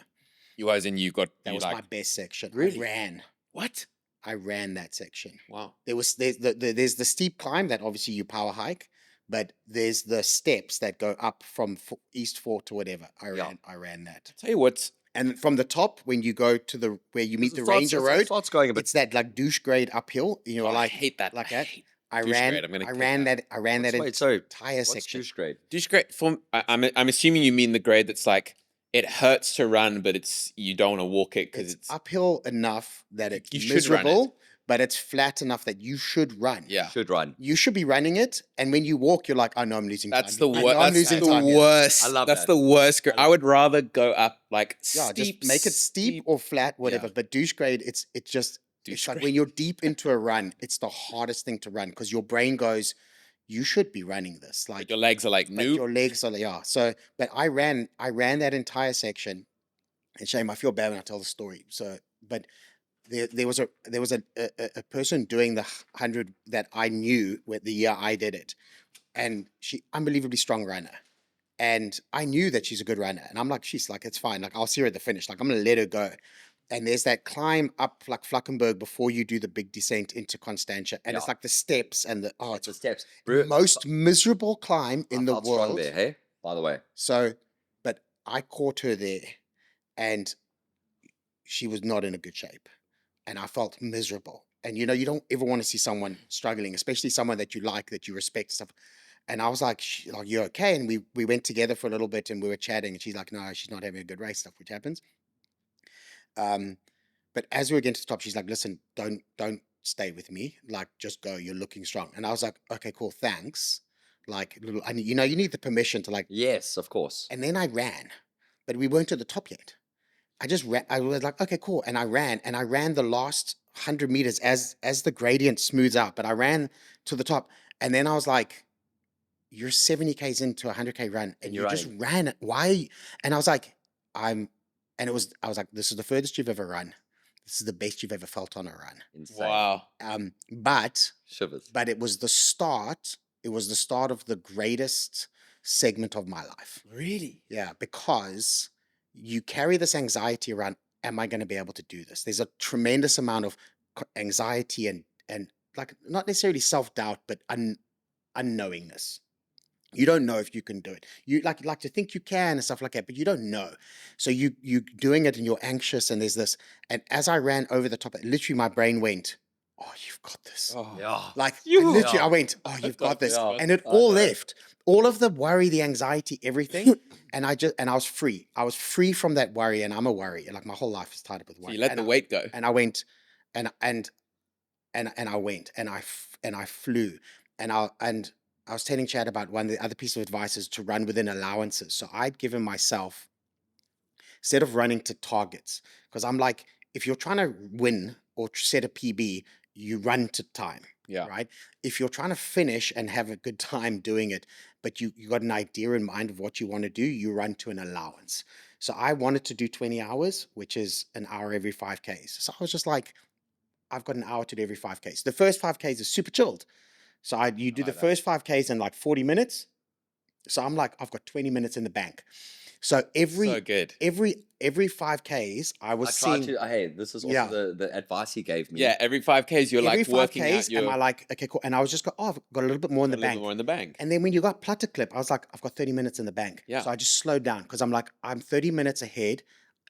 You guys, and you got, That you was like, my best section. Really? I what? ran that section. Wow. There's the steep climb that obviously you power hike, but there's the steps that go up from East Fort to whatever. I ran that. Tell you what, And from the top, when you go to where you meet the Ranger It Road, starts going a bit. it's that like douche grade uphill. You know, I like hate that. like I that. hate I douche ran. grade. I'm gonna I take ran that. that. I ran that Wait, so entire what's section. douche grade? douche grade. I'm assuming you mean the grade that's like, it hurts to run, but you don't want to walk it because It's uphill enough that it's you should run it. miserable, but it's flat enough that you should run. Yeah. Should run. You should be running it, and when you walk, you're like, "Oh no, I'm losing That's time. the I worst. know I'm That's losing the time here." worst. I love That's that. the worst. I I love would rather go up like Yeah, steep. just make it steep or flat, whatever. Yeah. But douche grade, it's Douche like grade. when you're deep into a run, it's the hardest thing to run because your brain goes, "You should be running this." Like But your legs are like, but nope. your legs are So, but I ran that entire section, and shame, I feel bad when I tell the story. So, but there was a person doing the 100 that I knew with the year I did it, and she unbelievably strong runner. And I knew that she's a good runner. And I'm like, she's like, it's fine. Like, I'll see her at the finish. Like, I'm going to let her go. And there's that climb up like Flackenberg before you do the big descent into Constantia. And it's Yeah. like the steps and it's The steps. the most miserable climb I in the felt strong world. there, hey? By the way. So, but I caught her there and she was not in a good shape. And I felt miserable. And you don't ever want to see someone struggling, especially someone that you like, that you respect, stuff. And I was like, "You're okay?" And we went together for a little bit and we were chatting. And she's like, "No, she's not having a good race," stuff, which happens. But as we were getting to the top, she's like, "Listen, don't stay with me. Like, just go. You're looking strong." And I was like, "Okay, cool, thanks." Like, you need the permission to like. Yes, of course. And then I ran, but we weren't at the top yet. I just ran. I was like, "Okay, cool," and I ran the last 100 meters as the gradient smooths out. But I ran to the top, and then I was like, "You're 70 Ks into a 100K run and you just ran it. Why?" And I was like, I was like, "This is the furthest you've ever run. This is the best you've ever felt on a run." Insane. Wow. But Shivers. it was the start. It was the start of the greatest segment of my life. Really? Yeah, because you carry this anxiety around, am I going to be able to do this? There's a tremendous amount of anxiety and like not necessarily self-doubt, but unknowingness. You don't know if you can do it. You like to think you can and stuff like that, but you don't know. So you doing it and you're anxious and there's this. And as I ran over the top, literally my brain went, "Oh, you've got this." Oh. Yeah. Like You- literally, Yeah. I went, "Oh, you've got this," Yeah. and it I all know. left, all of the worry, the anxiety, everything, and I was free. I was free from that worry, and I'm a worry. Like my whole life is tied up with So worry. you let And the I- weight go. and I went, and I went, and I flew, and I was telling Chad about one of the other piece of advice is to run within allowances. So I'd given myself, instead of running to targets, because I'm like, if you're trying to win or set a PB, you run to time. Yeah. Right. If you're trying to finish and have a good time doing it, but you got an idea in mind of what you want to do, you run to an allowance. So I wanted to do 20 hours, which is an hour every 5Ks. So I was just like, I've got an hour to do every 5Ks. The first 5Ks is super chilled. So you do the like that. first 5Ks in like 40 minutes. So I'm like, I've got 20 minutes in the bank. So So good. every 5Ks, I was I tried seeing. to. Hey, this is also Yeah. the advice he gave me. Yeah, every 5Ks you're Every like working 5Ks, out your am I like, okay, cool. And I was just I've got a little bit more in a the little bank. bit more in the bank. And then when you got Platter Clip, I was like, I've got 30 minutes in the bank. Yeah. So I just slowed down because I'm like, I'm 30 minutes ahead,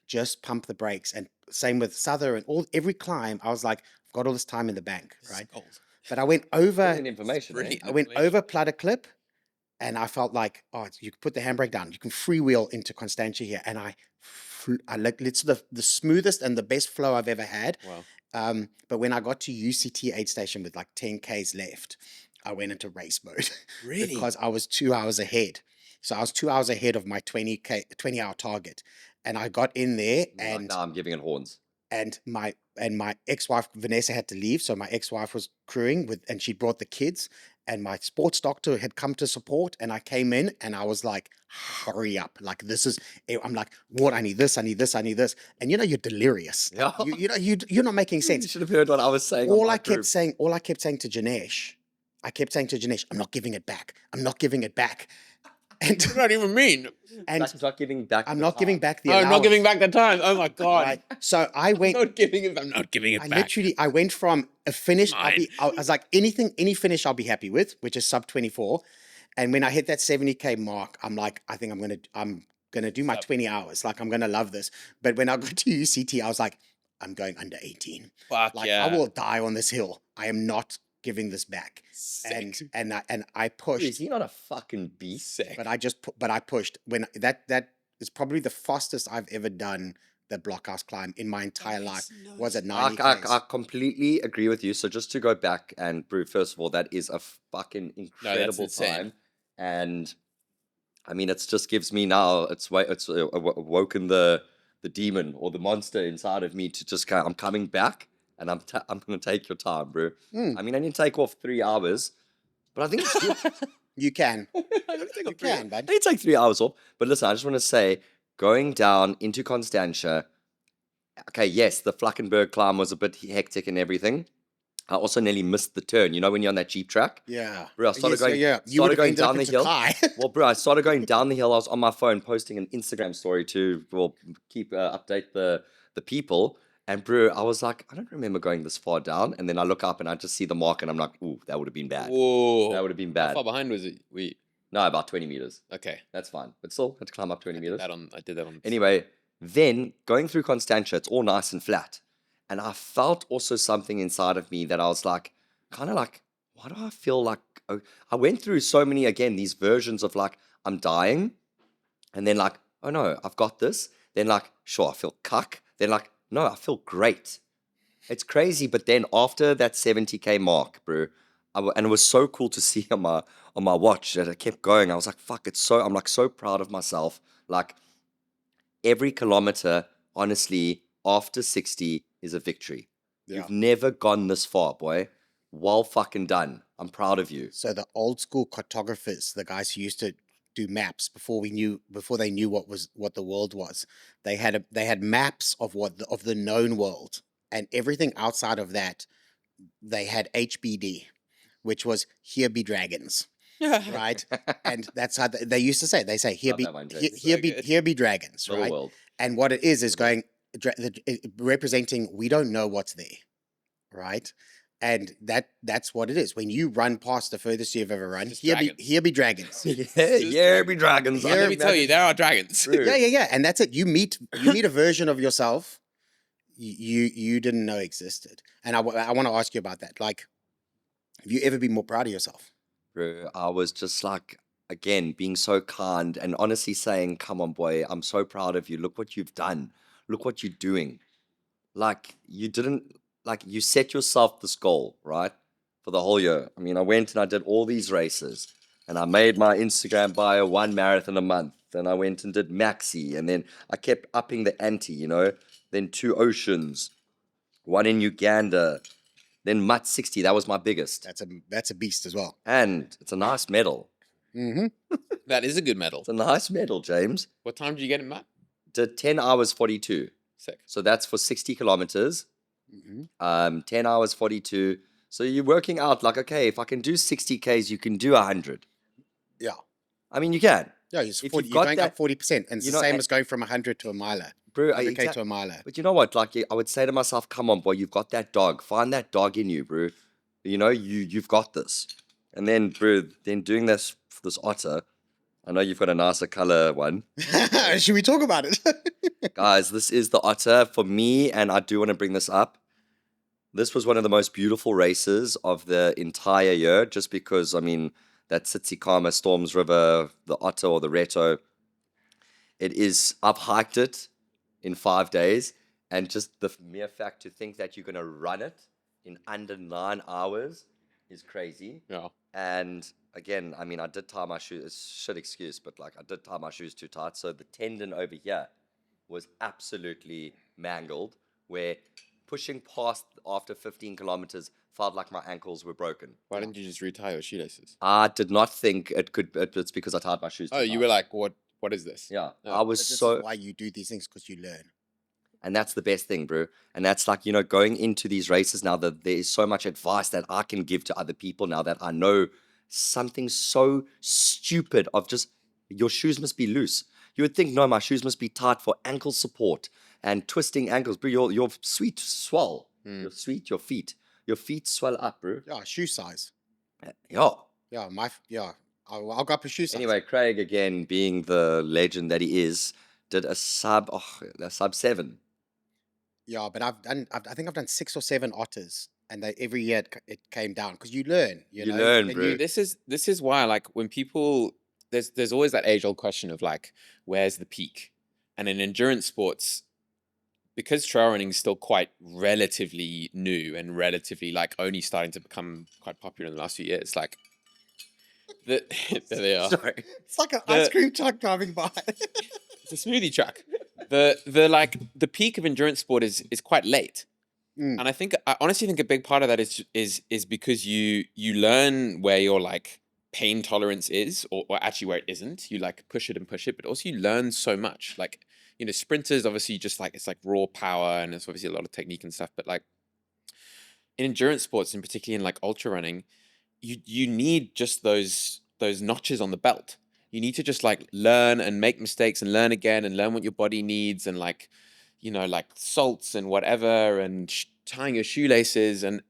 just pump the brakes. And same with Souther and every climb, I was like, I've got all this time in the bank, right? But I went over, Brilliant information. eh? Brilliant. I went over Platter Clip and I felt like, you can put the handbrake down. You can freewheel into Constantia here. And it's the smoothest and the best flow I've ever had. Wow. But when I got to UCT aid station with like 10 Ks left, I went into race mode. Really? Because I was 2 hours ahead. So I was 2 hours ahead of my 20 hour target. And I got in there You're like, nah, I'm giving it horns. and my ex-wife Vanessa had to leave, so my ex-wife was crewing and she brought the kids, and my sports doctor had come to support, and I came in and I was like, hurry up, like I'm like, what, I need this, and you're delirious. Yeah. You're not making You sense. should have heard what I was saying. All I kept saying to Janesh, I'm not giving it back, and What does that even mean? and That's not giving back. I'm the not giving time. back the Oh, I'm not giving allowance, back the time. Oh my god. right? So I went. I'm not giving it I back. literally, I went from a finish. Mine. I was like, any finish I'll be happy with, which is sub 24. And when I hit that 70K mark, I'm like, I think I'm gonna do my 20 hours. Like, I'm gonna love this. But when I got to UCT, I was like, I'm going under 18. Fuck Like, yeah. I will die on this hill. I am not giving this back. Sick. And I Is pushed, he not a fucking beast? Sick. but I pushed when that is probably the fastest I've ever done the blockhouse climb in my entire life. That is Was it nuts. 90 I completely agree with you. So just to go back and prove, first of all, that is a fucking incredible insane. time, and I mean, it just gives me now. It's awoken the demon or the monster inside of me to just kind. I'm coming back, and I'm gonna take your time, bro. Mm. I mean, I need to take off 3 hours, but I think it's good. You can. Take You a break. can, I bud. need to take 3 hours off. But listen, I just want to say, going down into Constantia. Okay, yes, the Flackenberg climb was a bit hectic and everything. I also nearly missed the turn. You know when you're on that Jeep track? Yeah. Bro, I started going, You would started have going ended up down the into hill. Kai. Well, bro, I started going down the hill. I was on my phone posting an Instagram story to keep update the people. And bro, I was like, I don't remember going this far down. And then I look up and I just see the mark and I'm like, ooh, that would have been bad. Whoa. That would have been How bad. far behind was it? No, about 20 meters. Okay. That's fine. But still, had to climb up 20 meters. I did that on. Anyway, then going through Constantia, it's all nice and flat. And I felt also something inside of me that I was like, kind of like, why do I feel like I went through so many, again, these versions of like, I'm dying. And then like, oh no, I've got this. Then like, sure, I feel cuck. Then like, no, I feel great. It's crazy. But then after that 70K mark, bro, and it was so cool to see on my watch that it kept going. I was like, fuck, I'm like so proud of myself. Like every kilometer, honestly, after 60 is a victory. Yeah. You've never gone this far, boy. Well fucking done. I'm proud of you. So the old school cartographers, the guys who used to do maps before they knew what the world was, they had maps of of the known world, and everything outside of that, they had HBD, which was here be dragons, right? And that's how they used to say. They say here Love be that one, here, James. here So be good. here be dragons, Little right? world. And what it is going representing we don't know what's there, right? And that's what it is. When you run past the furthest you've ever run, Just here dragons. be dragons. Yeah, be dragons. Here- Let me tell you, there are dragons. Bro. Yeah. And that's it. You meet a version of yourself you didn't know existed. And I want to ask you about that. Like, have you ever been more proud of yourself? Bro, I was just like, again, being so kind and honestly saying, come on, boy, I'm so proud of you. Look what you've done. Look what you're doing. Like, you set yourself this goal, right? For the whole year. I mean, I went and I did all these races and I made my Instagram bio 1 marathon a month. And I went and did Maxi. And then I kept upping the ante, you know? Then 2 oceans, 1 in Uganda. Then Mutt 60, that was my biggest. That's a beast as well. And it's a nice medal. Mm-hmm. That is a good medal. It's a nice medal, James. What time did you get it, Matt? Did 10 hours 42. Sick. So that's for 60 kilometers. Mm-hmm. 10 hours 42. So you're working out like, okay, if I can do 60 Ks, you can do 100. Yeah. I mean, you can. Yeah, If you're you've got going that- up 40%. And it's you the know, same and- as going from 100 to a miler. Bro, 100K to a miler. but you know what? Like, I would say to myself, come on, boy, you've got that dog. Find that dog in you, bro. You know, you've got this. And then, bro, then doing this for this otter, I know you've got a nicer color one. Should we talk about it? Guys, this is the otter for me, and I do want to bring this up. This was one of the most beautiful races of the entire year, just because, I mean, that Tsitsikamma, Storms River, the otter or the Reto, I've hiked it in 5 days, and just the mere fact to think that you're going to run it in under 9 hours is crazy. Yeah. And again, I mean, I did tie my shoes. It's shit excuse, but like I did tie my shoes too tight. So the tendon over here was absolutely mangled, where pushing past after 15 kilometers felt like my ankles were broken. Why didn't you just retie your shoelaces? I did not think it's because I tied my shoes too Oh, tight. you were like, what is this? Yeah, Oh, I was But this so... is why you do these things, because you learn. And that's the best thing, bro. And that's like, you know, going into these races now, that there is so much advice that I can give to other people now that I know something so stupid of just, your shoes must be loose. You would think, no, my shoes must be tight for ankle support and twisting ankles. Bro, your feet swell. Your feet swell up, bro. Yeah, shoe size. Yeah. Yeah, I'll go up a shoe size. Anyway, Craig, again, being the legend that he is, did a sub 7. Yeah, but I think I've done 6 or 7 otters, and every year it came down because you learn. You know? learn, And bro. This is why, like, when people, there's always that age old question of like, where's the peak? And in endurance sports, because trail running is still quite relatively new and relatively like only starting to become quite popular in the last few years, like the there they are. Sorry. It's like an The- ice cream truck driving by. It's a smoothie truck. The peak of endurance sport is quite late. Mm. And I honestly think a big part of that is because you learn where your like pain tolerance is, or actually where it isn't. You like push it, but also you learn so much. Like, you know, sprinters obviously just like it's like raw power and it's obviously a lot of technique and stuff. But like in endurance sports, and particularly in like ultra running, you need just those notches on the belt. You need to just like learn and make mistakes and learn again and learn what your body needs and like, you know, like salts and whatever and tying your shoelaces and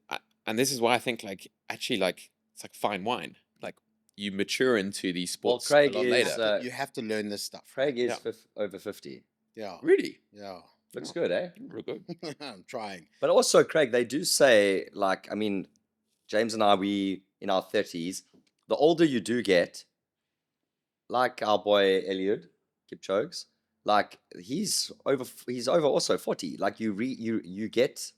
this is why I think like actually like it's like fine wine. Like you mature into these Well, sports Craig a lot is, later. You have to learn this stuff. Craig is Yeah. over 50. Yeah. Really? Yeah. Looks good, eh? Real good. I'm trying. But also, Craig, they do say, like, I mean, James and I, we in our 30s, the older you do get, like our boy Eliud Kipchoge's, like he's over also 40. Like you get,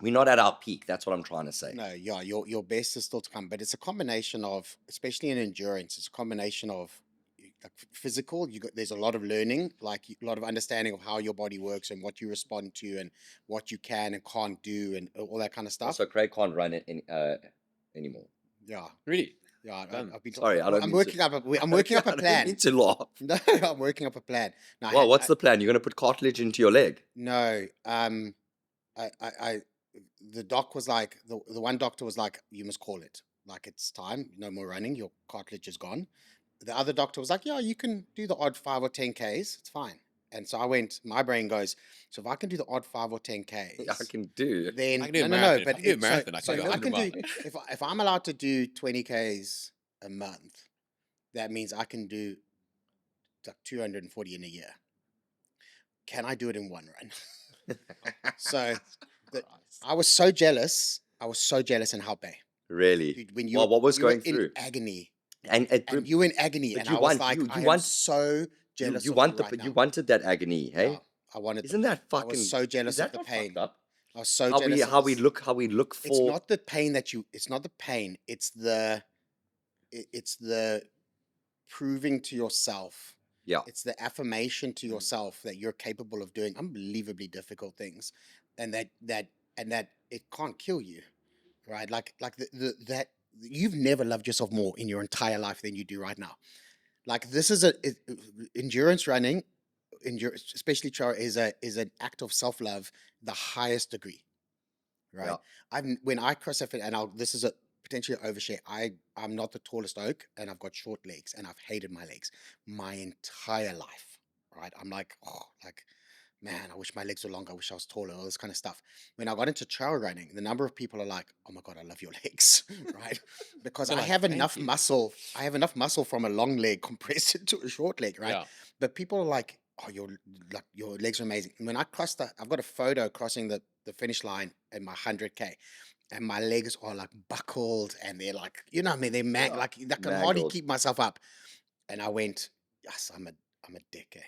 we're not at our peak. That's what I'm trying to say. No, yeah, your best is still to come, but it's a combination of, especially in endurance, it's a combination of like physical. There's a lot of learning, like a lot of understanding of how your body works and what you respond to and what you can and can't do and all that kind of stuff. Also, Craig can't run it anymore. Yeah, Really? yeah. Done. I've been. Sorry, I don't I'm mean working to- up. I'm working up I a don't plan. mean to laugh. No, I'm working up a plan. No, Well, what's the plan? You're going to put cartilage into your leg? No, I the doc was like, the one doctor was like, you must call it. Like, it's time, no more running, your cartilage is gone. The other doctor was like, yeah, you can do the odd 5 or 10 Ks, it's fine. And so I went, my brain goes, so if I can do the odd 5 or 10 Ks, I can do. then I can do a no, marathon. If I but can do a so, marathon, I so can do if I 100 can do, mile. if I'm allowed to do 20 Ks a month, that means I can do like 240 in a year. Can I do it in one run? So I was so jealous. I was so jealous in Halpe. Really? Dude, when you, Well, what was you were going in through? agony, And and you were in agony, but and you I was want- like, you I am want- so jealous you of want you the, right but now. you wanted that agony, hey? Yeah, I wanted. Isn't that I fucking? was so jealous is that of the not pain. fucked up? I was so How jealous. we of how we this- look how we look for. It's not the pain that you. It's not the pain. It's the. It's the proving to yourself. Yeah. It's the affirmation to yourself that you're capable of doing unbelievably difficult things, and that it can't kill you, right? Like that you've never loved yourself more in your entire life than you do right now. Like, this is endurance running, especially trail, is an act of self-love, the highest degree, right? Yeah. When I cross that, and this is a potentially overshare. I'm not the tallest oak, and I've got short legs, and I've hated my legs my entire life, right? I'm like, oh, like, man, I wish my legs were longer. I wish I was taller, all this kind of stuff. When I got into trail running, the number of people are like, oh my God, I love your legs, right? Because They're I like, have "Thank enough you." muscle. I have enough muscle from a long leg compressed into a short leg, right? Yeah. But people are like, oh, your legs are amazing. And when I crossed I've got a photo crossing the finish line in my 100K. And my legs are like buckled, and they're like, you know what I mean? They're like I can hardly Mangled. keep myself up. And I went, yes, I'm a dick, eh?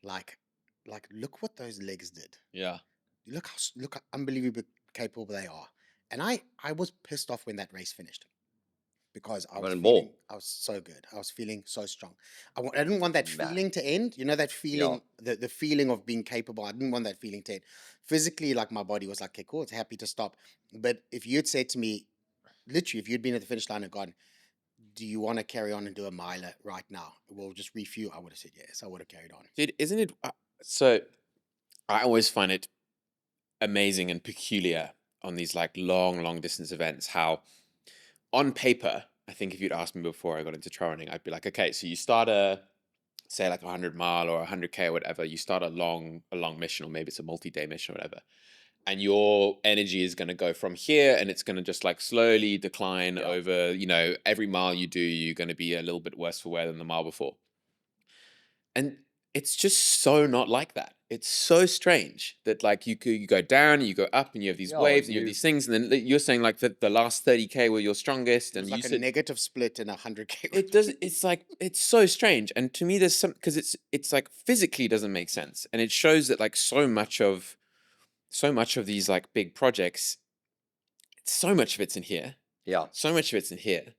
Like, look what those legs did. Yeah. Look how unbelievably capable they are. And I was pissed off when that race finished, because I was wanted more. feeling, I was so good. I was feeling so strong. I didn't want that Man. feeling to end. You know, that feeling, the feeling of being capable. I didn't want that feeling to end. Physically, like, my body was like, okay, cool, it's happy to stop. But if you had said to me, literally, if you'd been at the finish line and gone, do you want to carry on and do a miler right now? We'll just refuel. I would have said yes. I would have carried on. Dude, isn't it? So I always find it amazing and peculiar on these like long distance events how on paper, I think if you'd asked me before I got into trail running, I'd be like, okay, so you start say like 100 mile or 100K or whatever, you start a long mission, or maybe it's a multi-day mission or whatever. And your energy is going to go from here, and it's going to just like slowly decline over, you know, every mile you do, you're going to be a little bit worse for wear than the mile before. And it's just so not like that. it's so strange that like you go down, you go up, and you have these Yeah, waves, and you have these things, and then you're saying like the last 30K were your strongest, It and was you like a said negative split in a 100K. it doesn't. It's like it's so strange, and to me, there's some because it's like physically doesn't make sense, and it shows that like so much of these like big projects, so much of it's in here, Yeah. so much of it's in here,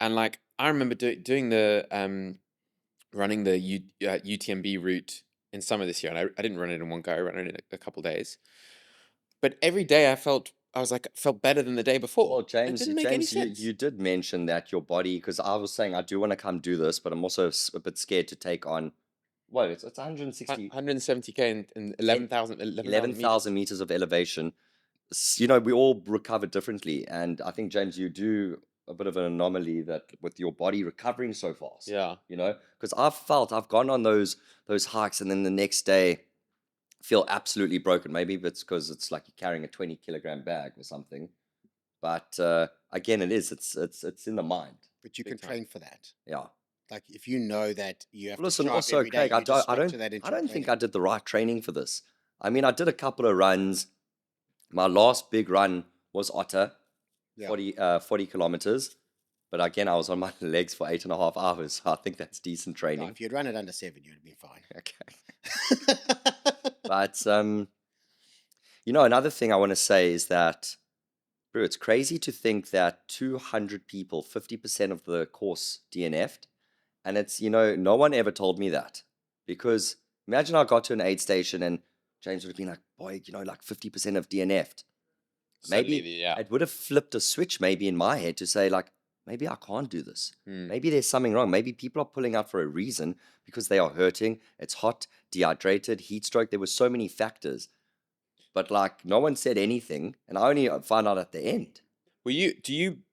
and like I remember doing the running the UTMB route in summer this year, and I didn't run it in one go. I ran it in a couple days, but every day I was like felt better than the day before. Well, It James, didn't make any James, you, sense. you did mention that your body, because I was saying I do want to come do this, but I'm also a bit scared to take on, well, it's 160, 170K and 11,000 meters. 11,000 meters of elevation. You know, we all recover differently. And I think, James, you do a bit of an anomaly that with your body recovering so fast. Yeah. You know, because I've gone on those hikes and then the next day feel absolutely broken. Maybe it's because it's like you're carrying a 20-kilogram bag or something. But again, it's in the mind. But you Big can time. train for that. Yeah. Like if you know that you have Listen, to show up also, every day, Craig, you just structure that into I your don't think training. I did the right training for this. I mean, I did a couple of runs. My last big run was Otter, Yeah. 40 kilometers. But again, I was on my legs for 8.5 hours. So I think that's decent Yeah, training. if you'd run it under 7, you'd have been fine. Okay. But you know, another thing I want to say is that, bro, it's crazy to think that 200 people, 50% of the course DNF'd. And it's, you know, no one ever told me that. Because imagine I got to an aid station and James would have been like, boy, you know, like 50% of DNF'd. Suddenly, Maybe yeah. it would have flipped a switch maybe in my head to say, like, maybe I can't do this. Hmm. Maybe there's something wrong. Maybe people are pulling out for a reason because they are hurting. It's hot, dehydrated, heat stroke. There were so many factors. But like, no one said anything. And I only found out at the end. Well,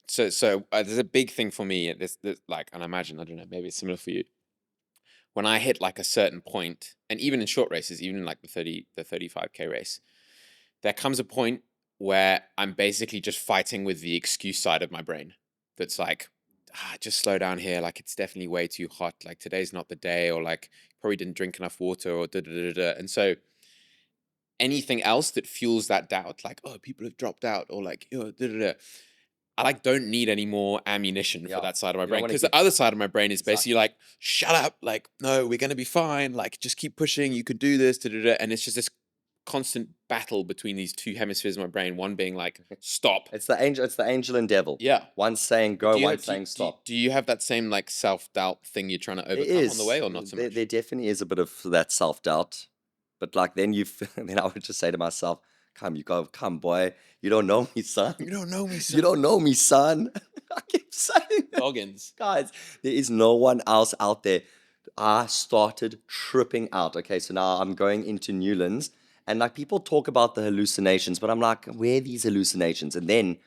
so there's a big thing for me. This like, and I imagine, I don't know, maybe it's similar for you. When I hit like a certain point, and even in short races, even in like the 35K race, there comes a point where I'm basically just fighting with the excuse side of my brain. That's like, just slow down here. Like it's definitely way too hot. Like today's not the day, or like probably didn't drink enough water, or da da da da. And so anything else that fuels that doubt, like, oh, people have dropped out, or like, da da da. I like don't need any more ammunition for Yeah. that side of my You don't brain, wanna because get- the other side of my brain is Exactly. basically like, shut up, like, no, we're gonna be fine, like, just keep pushing, you could do this, da, da, da. And it's just this constant battle between these two hemispheres of my brain, one being like, stop. It's the angel and devil. Yeah. One saying go, Do you one have- do- saying do- stop. Do you have that same like self-doubt thing you're trying to There overcome on is. the way, or not so much? There definitely is a bit of that self doubt, but like then then I would just say to myself, come, boy, you don't know me, son. You don't know me, You don't know me, son. I keep saying that. Goggins. Guys, there is no one else out there. I started tripping out. Okay, so now I'm going into Newlands, and like people talk about the hallucinations, but I'm like, where are these hallucinations? And then,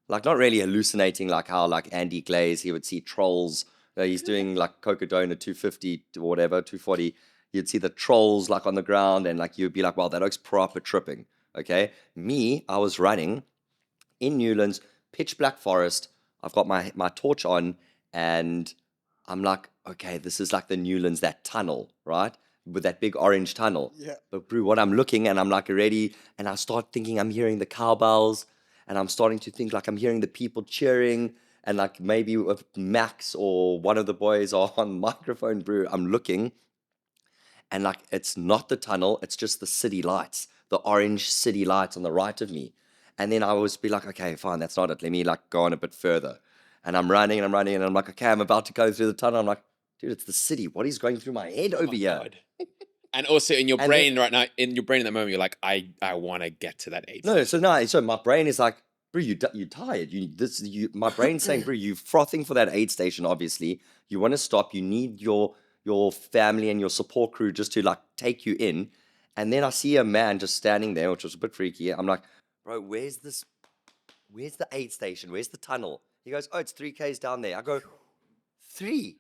like, not really hallucinating, like how like Andy Glaze, he would see trolls. He's doing like Cocodona 250 or whatever, 240. You'd see the trolls like on the ground, and like you'd be like, wow, that looks proper tripping. Okay, me, I was running in Newlands, pitch black forest. I've got my torch on, and I'm like, okay, this is like the Newlands, that tunnel, right? With that big orange tunnel. Yeah. But bro, what I'm looking, and I'm like ready, and I start thinking I'm hearing the cowbells, and I'm starting to think like I'm hearing the people cheering, and like maybe if Max or one of the boys are on microphone, bro. I'm looking, and like it's not the tunnel, it's just the city lights, the orange city lights on the right of me. And then I always be like, okay, fine, that's not it. Let me like go on a bit further. And I'm running and I'm running, and I'm like, okay, I'm about to go through the tunnel. I'm like, dude, it's the city. What is going through my head over Oh my here? God. And also in your And brain right now, in your brain at the moment, you're like, I want to get to that 8. No, so my brain is like, bro, you tired. My brain's saying, bro, you frothing for that aid station. Obviously, you want to stop. You need your family and your support crew just to like take you in. And then I see a man just standing there, which was a bit freaky. I'm like, bro, where's the aid station? Where's the tunnel? He goes, oh, it's 3Ks down there. I go, 3.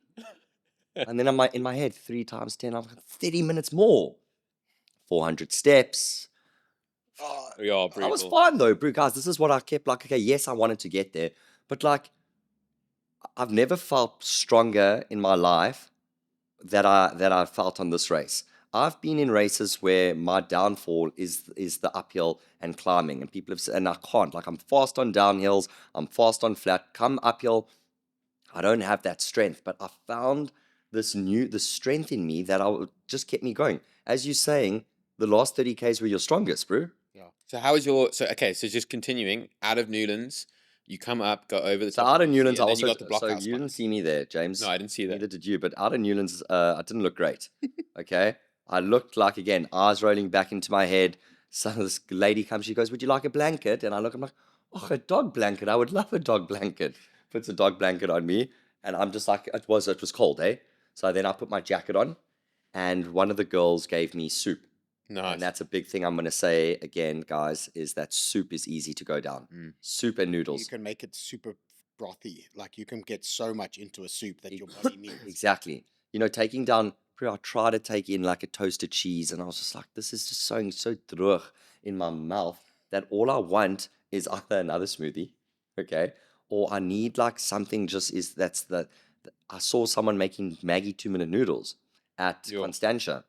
And then in my head, 3 times 10, I'm like, 30 minutes more. 400 steps. Yeah, I was brutal. fine though, bro. Guys, this is what I kept like, okay, yes, I wanted to get there. But like, I've never felt stronger in my life that I felt on this race. I've been in races where my downfall is the uphill and climbing, and people have said, and I can't. Like I'm fast on downhills, I'm fast on flat. Come uphill, I don't have that strength. But I found the strength in me that just kept me going. As you're saying, the last 30Ks were your strongest, bro. So how is your so just continuing out of Newlands, you come up, go over the So top out of of UTCT, Newlands, I and then you also got the so blockhouse you climb. didn't see me there, James. No, I didn't see that. Neither did you. But out of Newlands, I didn't look great. Okay, I looked like again eyes rolling back into my head. So this lady comes, she goes, "Would you like a blanket?" And I look, I'm like, "Oh, a dog blanket! I would love a dog blanket." Puts a dog blanket on me, and I'm just like, it was cold, eh? So then I put my jacket on, and one of the girls gave me soup. Nice. And that's a big thing I'm going to say again, guys, is that soup is easy to go down. Soup and You noodles. can make it super brothy. Like you can get so much into a soup that your body needs. Exactly. Taking down, I tried to take in like a toasted cheese, and I was just like, this is just so droog in my mouth that all I want is either another smoothie, okay, or I need like something I saw someone making Maggie 2-minute noodles at Yo. Constantia.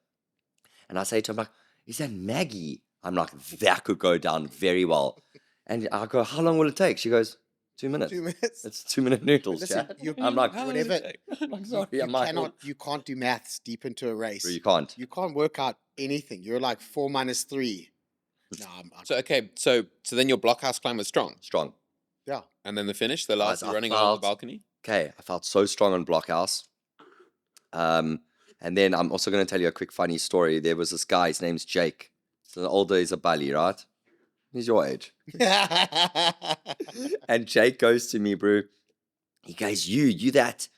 And I say to him, like, is that Maggie? I'm like, that could go down very well. And I go, how long will it take? She goes, 2 minutes. 2 minutes. It's 2-minute noodles, Listen, Chad. you- I'm like, How long whatever- does it take? I'm like, You, sorry, you I might. cannot, you can't do maths deep into a race. You can't. You can't work out anything. You're like 4 minus 3. No, So okay, so then your blockhouse climb was strong, Strong. yeah. and then the finish, the last I running along felt- the balcony. Okay, I felt so strong on Blockhouse. And then I'm also going to tell you a quick funny story. There was this guy, his name's Jake. He's a Bali, right? He's your age. And Jake goes to me, bro. He goes, you that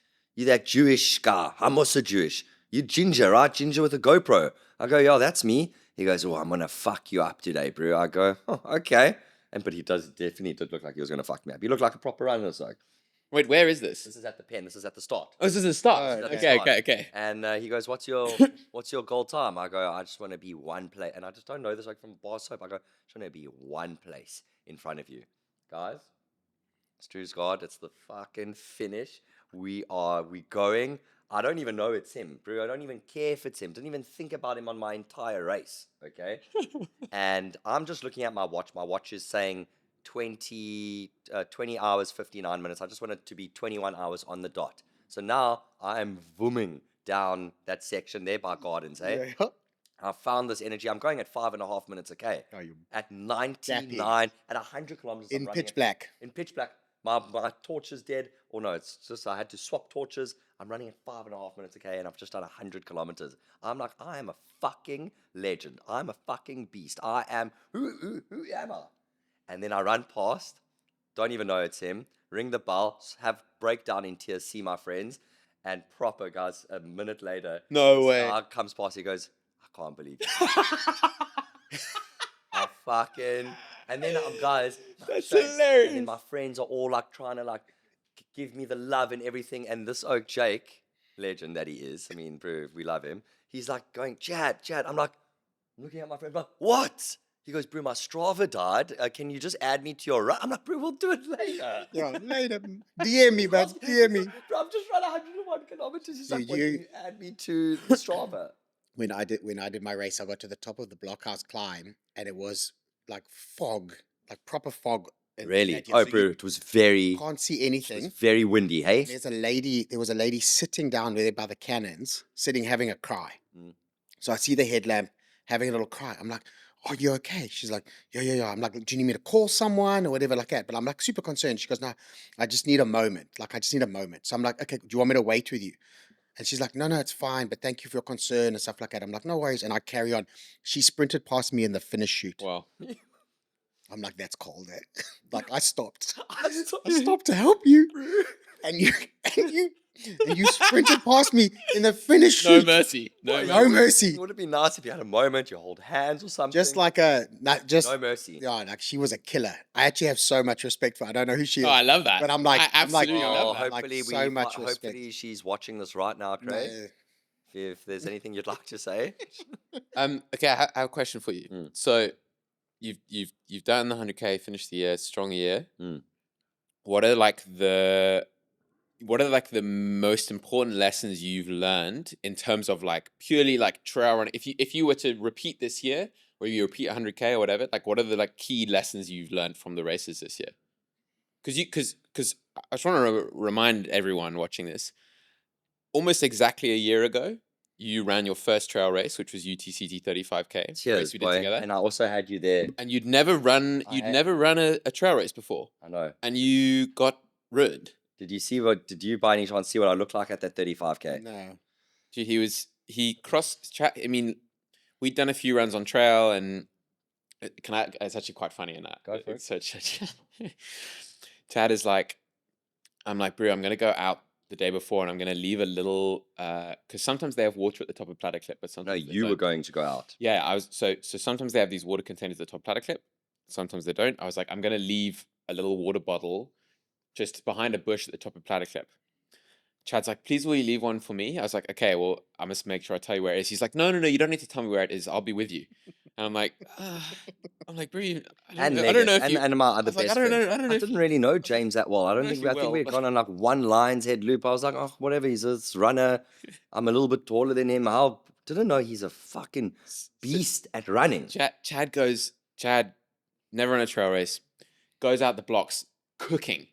Jewish guy. I'm also Jewish. You ginger, right? Ginger with a GoPro. I go, yeah, that's me. He goes, oh, I'm gonna fuck you up today, bro. I go, oh, okay. But he definitely did look like he was gonna fuck me up. He looked like a proper runner. So Wait, where is this? this is at the pen. This is at the start. Oh, this is the start. Oh, okay, okay. okay. And he goes, what's your goal time? I go, I just want to be one place. And I just don't know this like from bar soap. I go, I just want to be one place in front of you. Guys, it's true as God. It's the fucking finish. We going. I don't even know it's him, bro. I don't even care if it's him. Didn't even think about him on my entire race, okay? And I'm just looking at my watch. My watch is saying 20 hours, 59 minutes. I just want it to be 21 hours on the dot. So now I am booming down that section there by Gardens, eh? Yeah. I found this energy. I'm going at 5.5 minutes a K. Oh, you At 99, at 100 kilometers. I'm in running pitch at- black. In pitch black. My torch is dead. Or no, it's just I had to swap torches. I'm running at 5.5 minutes a K, and I've just done 100 kilometers. I'm like, I am a fucking legend. I'm a fucking beast. I am. Who am I? And then I run past. Don't even know it's him. Ring the bell. Have breakdown in tears. See my friends. And proper, guys, a minute later. No this way. guy comes past. He goes, I can't believe it. I fucking. And then, guys. That's straight- And hilarious. then my friends are all like trying to like give me the love and everything. And this oak Jake, legend that he is. I mean, bro, we love him. He's like going, Chad. I'm like, looking at my friend, like, what? He goes, bro, my Strava died. Can you just add me to your run? I'm like, bro, we'll do it later. Yeah, later. DM me, bud. DM me. Bro, I've just run 101 kilometers. He's like, Dude, "Why don't you add me to the Strava?" When I did my race, I got to the top of the blockhouse climb, and it was like fog, like proper fog. and Really? that, yeah, Oh, so bro, you it was very, can't see anything. very windy, hey? There was a lady sitting down there by the cannons, sitting having a cry. Mm. So I see the headlamp having a little cry. I'm like, "Are you okay?" She's like, yeah. I'm like, "Do you need me to call someone or whatever like that?" But I'm like super concerned. She goes, "No, I just need a moment. Like I just need a moment." So I'm like, "Okay, do you want me to wait with you?" And she's like, no, it's fine, but thank you for your concern and stuff like that. I'm like, no worries. And I carry on. She sprinted past me in the finish shoot. Wow. I'm like, that's cold, eh? Like I stopped. I I stopped to help you. And you sprinted past me in the finish No shoot. mercy. No Well, No mercy. mercy. It would have been nice if you had a moment, you hold hands or something. Just like no mercy. yeah, like she was a killer. I actually have so much respect for her. I don't know who she is. Oh, I love that. But I'm like, I absolutely Oh, love that. Like, hopefully so much respect. hopefully she's watching this right now, No, Craig. If there's anything you'd like to say. Okay, I have a question for you. Mm. So, you've done the 100K, finished the year, strong year. Mm. What are like the what are like the most important lessons you've learned in terms of like purely like trail running? If you were to repeat this year, or you repeat 100K or whatever, like what are the like key lessons you've learned from the races this year? Because I just want to remind everyone watching this, almost exactly a year ago, you ran your first trail race, which was UTCT 35K race Cheers, we did boy. together. And I also had you there. And you'd never run a trail race before, I know. and you got ruined. Did you by any chance see what I looked like at that 35K? No. Dude, he crossed. I mean, we'd done a few runs on trail, and it's actually quite funny in that. Go for it. So Chad is like, I'm like, bro, I'm gonna go out the day before, and I'm gonna leave a little, because sometimes they have water at the top of Platter Clip, but No, sometimes they you were don't. going to go out. Yeah, I was so sometimes they have these water containers at the top of Platter Clip, sometimes they don't. I was like, I'm gonna leave a little water bottle just behind a bush at the top of Platter Clip. Chad's like, please will you leave one for me? I was like, okay, well, I must make sure I tell you where it is. He's like, no, you don't need to tell me where it is. I'll be with you. And I'm like, bro, I don't know if you. And my other I was like, best I don't friend. know. I didn't really know James that well. I know think you I think we had well. gone on like one Lion's Head loop. I was like, oh, whatever. He's a runner. I'm a little bit taller than him. Didn't know he's a fucking beast at running. Chad, never on a trail race, goes out the blocks cooking.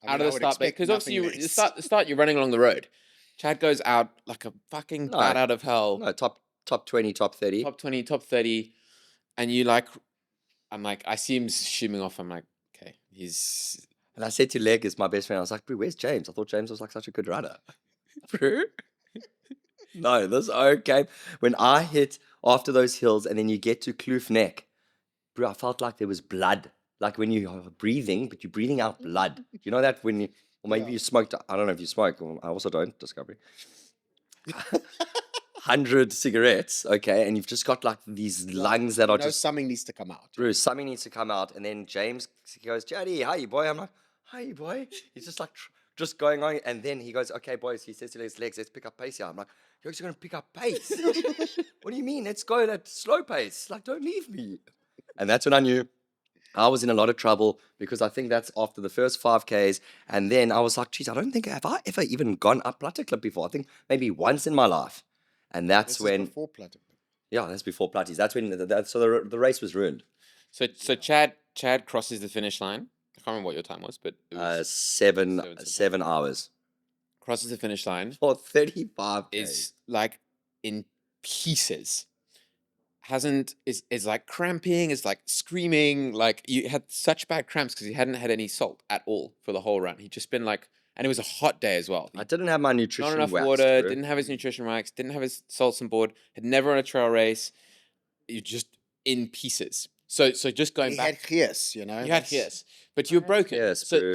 Out of the start bit, because obviously you start you're running along the road. Chad goes out like a fucking bat out of hell. No, top 20, top 30. Top 20, top 30. And you like, I'm like, I see him zooming off. I'm like, okay, he's. And I said to Leg, is my best friend, I was like, bro, where's James? I thought James was like such a good runner. Bro? No, this okay. When I hit after those hills and then you get to Kloof Neck, bro, I felt like there was blood. Like when you are breathing, but you're breathing out blood. You know that when you, or maybe you smoked, I don't know if you smoke, I also don't, Discovery. 100 cigarettes, okay, and you've just got like these lungs that are just... something needs to come out. Bro, something needs to come out. And then James goes, Jaddy, hi, boy. I'm like, hi, boy. He's just like, just going on. And then he goes, okay, boys, he says to his legs, let's pick up pace here. I'm like, you're just going to pick up pace? What do you mean? Let's go at slow pace. Like, don't leave me. And that's when I knew I was in a lot of trouble, because I think that's after the first 5Ks. And then I was like, geez, I don't think, have I ever even gone up Platter Clip before? I think maybe once in my life. And that's when... before Platter. Yeah, that's before Platties. That's when the race was ruined. So Chad crosses the finish line. I can't remember what your time was, but it was 7 hours. Crosses the finish line. For 35 Is like in pieces. Is like cramping, is like screaming, like you had such bad cramps because he hadn't had any salt at all for the whole run. He'd just been like, and it was a hot day as well. I didn't have my nutrition Not enough waxed, water, bro. didn't have his nutrition waxed, didn't have his salts on board, had never run a trail race. You're just in pieces. So just going back. He had Gears, you know. You had Gears, but you were broken. Yes, so bro,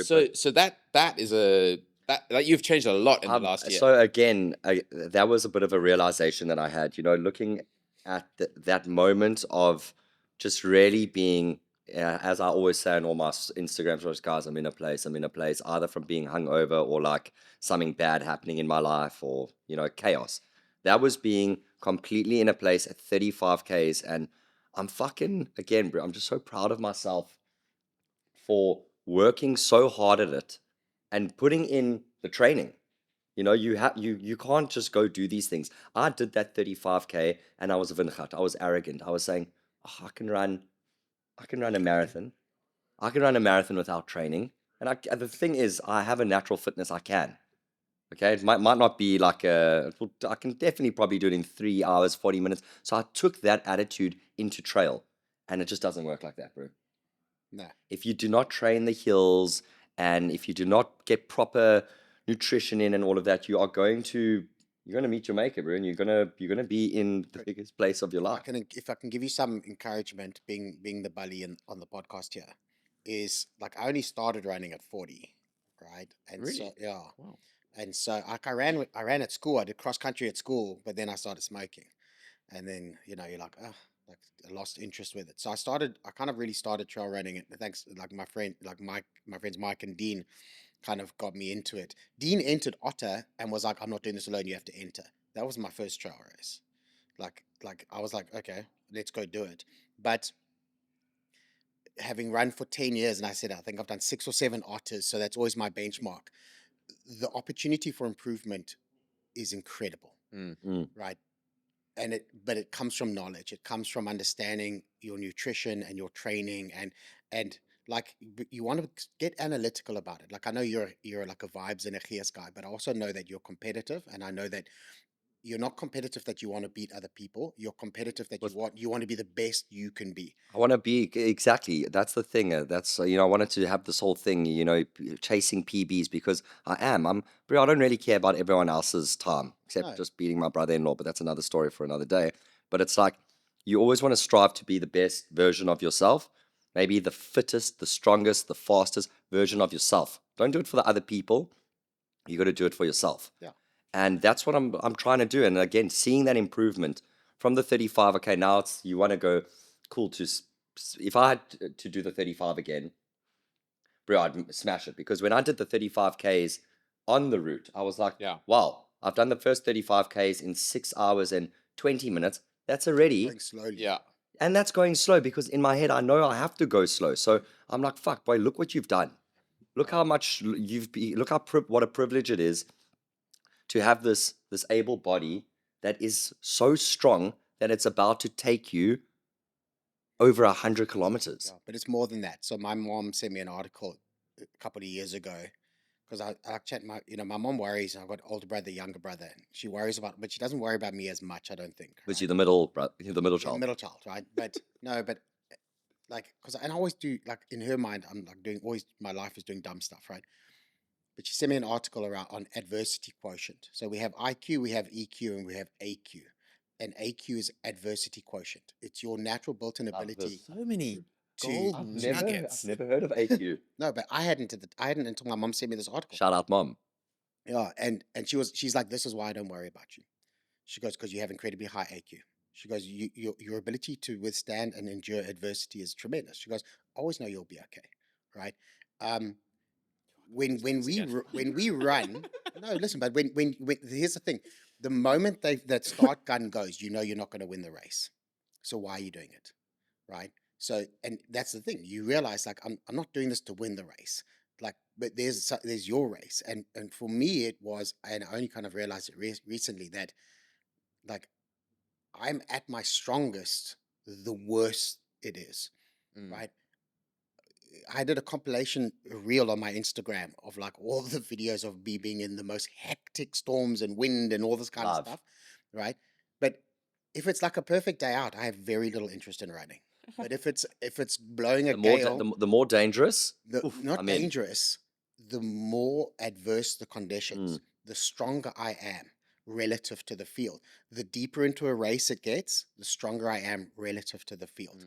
that is that you've changed a lot in the last year. So again, that was a bit of a realization that I had, looking at that moment of just really being, as I always say on all my Instagram stories, guys, I'm in a place, either from being hungover or like something bad happening in my life or, chaos. That was being completely in a place at 35Ks. And I'm fucking, again, bro, I'm just so proud of myself for working so hard at it and putting in the training. You can't just go do these things. I did that 35K and I was a vinchat. I was arrogant. I was saying, oh, I can run a marathon. I can run a marathon without training. And the thing is, I have a natural fitness. I can. Okay, it might not be like I can definitely probably do it in 3 hours, 40 minutes. So I took that attitude into trail, and it just doesn't work like that, bro. No. If you do not train the hills, and if you do not get proper nutrition in and all of that, you're going to meet your maker, bro, and you're gonna be in the biggest place of your life. If I can give you some encouragement, being the bully on the podcast here, is like I only started running at 40, right? And Really? so yeah. Wow. And so like I ran at school. I did cross country at school, but then I started smoking, and then you're like, oh, like I lost interest with it. So I kind of really started trail running it. Thanks, like my friends Mike and Dean kind of got me into it. Dean entered Otter and was like, I'm not doing this alone, you have to enter. That was my first trail race. Like I was like, okay, let's go do it. But having run for 10 years, and I think I've done 6 or 7 Otters, so that's always my benchmark. the opportunity for improvement is incredible, Mm. right? But it comes from knowledge. It comes from understanding your nutrition and your training, and like you want to get analytical about it. Like I know you're like a vibes and a gears guy, but I also know that you're competitive, and I know that you're not competitive that you want to beat other people. You're competitive that With you want to be the best you can be. I want to be exactly. That's the thing. That's I wanted to have this whole thing. Chasing PBs because I am. Bro. I don't really care about everyone else's time except No, just beating my brother-in-law. But that's another story for another day. But it's like you always want to strive to be the best version of yourself. Maybe the fittest, the strongest, the fastest version of yourself. Don't do it for the other people. You got to do it for yourself. yeah, And that's what I'm trying to do. And again, seeing that improvement from the 35. Okay, now it's you want to go cool to if I had to do the 35 again, bro, I'd smash it because when I did the 35Ks on the route, I was like, Yeah. wow, I've done the first 35Ks in 6 hours and 20 minutes. That's already, going slowly. Yeah. and that's going slow because in my head, I know I have to go slow. So I'm like, fuck, boy, look what you've done. Look how much look how what a privilege it is to have this able body that is so strong that it's about to take you over 100 kilometers. Yeah, but it's more than that. So my mom sent me an article a couple of years ago because I chat my my mom worries. I've got older brother, younger brother. And she worries about, but she doesn't worry about me as much. I don't think. Was Right? you the middle, you're the middle Yeah, child? middle child, right? But no, but like because and I always do like in her mind, I'm like doing always my life is doing dumb stuff, right? But she sent me an article around on adversity quotient. So we have IQ, we have EQ, and we have AQ. And AQ is adversity quotient. It's your natural built-in ability So many to gold to get. nuggets. I've never heard of AQ. No, but I hadn't until my mom sent me this article. Shout out, mom. Yeah, and she's like, this is why I don't worry about you. She goes, because you have incredibly high AQ. She goes, your ability to withstand and endure adversity is tremendous. She goes, always know you'll be okay, right? Um, when we run, no, listen, but when here's the thing, the moment that start gun goes, you know you're not going to win the race. So why are you doing it, right? So and that's the thing, you realize like I'm not doing this to win the race, like but there's your race, and for me it was, and I only kind of realized it recently that like I'm at my strongest the worse it is, Mm. right? I did a compilation reel on my Instagram of like all the videos of me being in the most hectic storms and wind and all this kind Love. of stuff, right? But if it's like a perfect day out, I have very little interest in running. But if it's blowing a gale, The more dangerous, oof, not I'm in. dangerous, the more adverse the conditions, the stronger I am relative to the field. The deeper into a race it gets, the stronger I am relative to the field,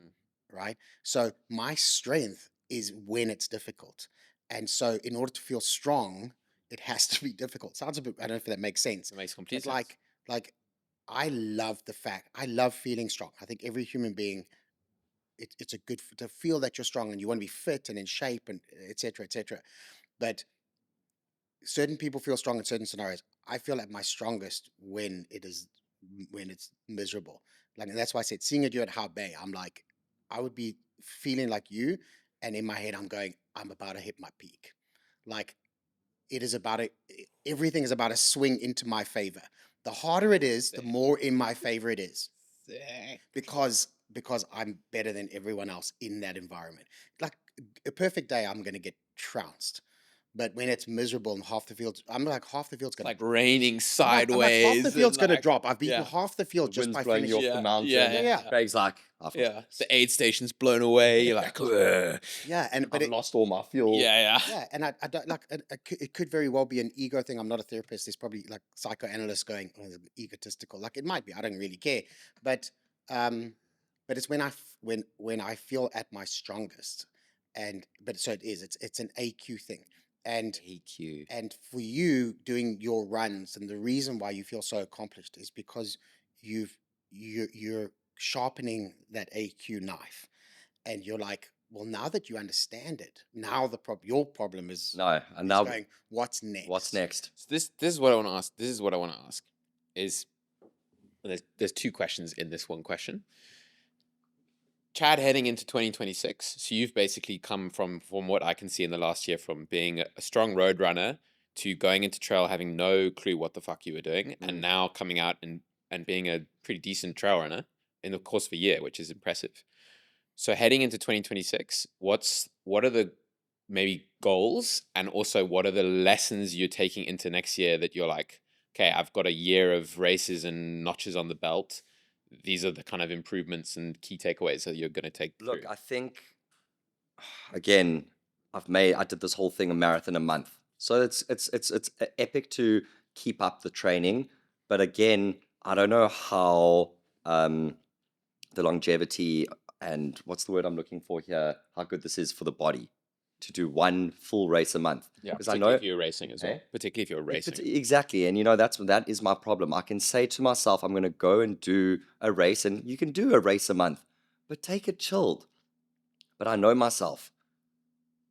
right? So my strength is when it's difficult. And so in order to feel strong, it has to be difficult. Sounds a bit, I don't know if that makes sense. It makes complete But sense. like I love the fact, I love feeling strong. I think every human being, it's a good to feel that you're strong and you want to be fit and in shape and etc. etc. But certain people feel strong in certain scenarios. I feel at my strongest when it's miserable. Like, and that's why I said seeing you at How Bay, I'm like, I would be feeling like you, and in my head I'm going, I'm about to hit my peak. Like it is about it. Everything is about to swing into my favor. The harder it is, the more in my favor it is. Because I'm better than everyone else in that environment. Like a perfect day, I'm gonna get trounced. But when it's miserable and half the field, I'm like half the field's It's gonna like raining I'm like half the sideways. field's and gonna like, drop. I've beaten yeah. half the The field just wind's by blowing you finishing. off the Yeah, mountain. yeah. Craig's like, Yeah. The aid station's blown away. You're like, "Ugh." Yeah, but I've lost all my fuel. yeah. yeah, and I don't like it could very well be an ego thing. I'm not a therapist. There's probably like psychoanalysts going, oh, it's egotistical. Like it might be. I don't really care. But it's when I feel at my strongest, and but so it is. It's an AQ thing, and AQ. and for you doing your runs, and the reason why you feel so accomplished is because you're sharpening that AQ knife, and you're like, well, now that you understand it, now your problem is No, and is now going, what's next? what's next? So this is what I want to ask. This is what I want to ask. Is there's two questions in this one question. Chad, heading into 2026, so you've basically come from what I can see in the last year, from being a strong road runner to going into trail having no clue what the fuck you were doing, Mm. and now coming out and being a pretty decent trail runner in the course of a year, which is impressive. So heading into 2026, what are the maybe goals, and also what are the lessons you're taking into next year that you're like, okay, I've got a year of races and notches on the belt. These are the kind of improvements and key takeaways that you're going to take Look, through. I think again, I did this whole thing a marathon a month. So it's epic to keep up the training, but again, I don't know how the longevity and what's the word I'm looking for here, how good this is for the body to do one full race a month. Yeah, Because I particularly know if you're racing as well. Eh? Particularly if you're racing. exactly, and you know that is my problem. I can say to myself, I'm going to go and do a race, and you can do a race a month, but take it chilled. But I know myself.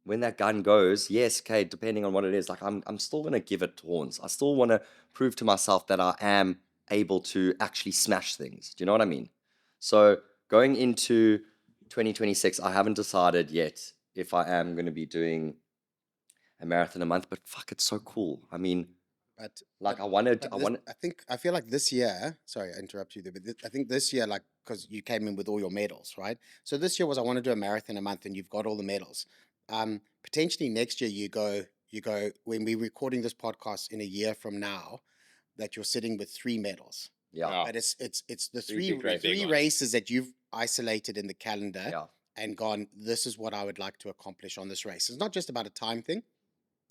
When that gun goes, yes, okay, depending on what it is, like I'm still gonna give it horns. I still want to prove to myself that I am able to actually smash things. Do you know what I mean? So going into 2026, I haven't decided yet if I am going to be doing a marathon a month, but fuck, it's so cool. I mean, But like but I this, wanted, I feel like this year. Sorry, I interrupt you there, but I think this year, like, because you came in with all your medals, right? So this year was I want to do a marathon a month, and you've got all the medals. Potentially next year you go when we're recording this podcast in a year from now, that you're sitting with 3 medals. yeah, Yeah. But it's the Three three big races. Big ones. races that you've isolated in the calendar yeah. and gone. This is what I would like to accomplish on this race. It's not just about a time thing,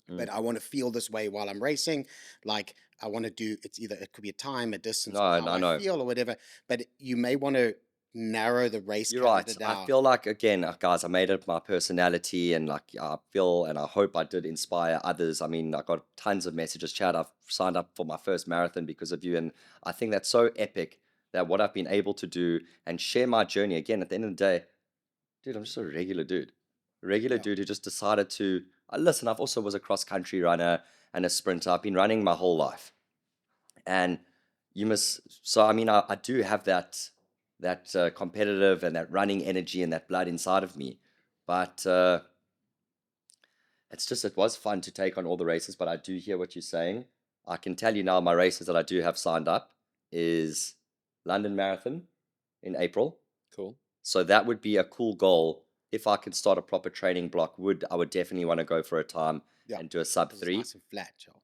but I want to feel this way while I'm racing. Like I want to do, it could be a time, a distance, No, or how I I know. feel or whatever. But you may want to narrow the race You're calendar right. I down. feel like again, guys, I made it my personality, and like I feel, and I hope I did inspire others. I mean, I got tons of messages. Chad, I've signed up for my first marathon because of you, and I think that's so epic that what I've been able to do and share my journey. Again, at the end of the day, dude, I'm just a regular Yeah. dude who just decided to listen. I've also was a cross country runner and a sprinter. I've been running my whole life, and you must. So I mean, I do have that competitive and that running energy and that blood inside of me, but it was fun to take on all the races. But I do hear what you're saying. I can tell you now, my races that I do have signed up is London Marathon in April. Cool. So that would be a cool goal. If I could start a proper training block, I would definitely want to go for a time Yeah. and do a sub 'Cause it's three. nice and flat, Joel.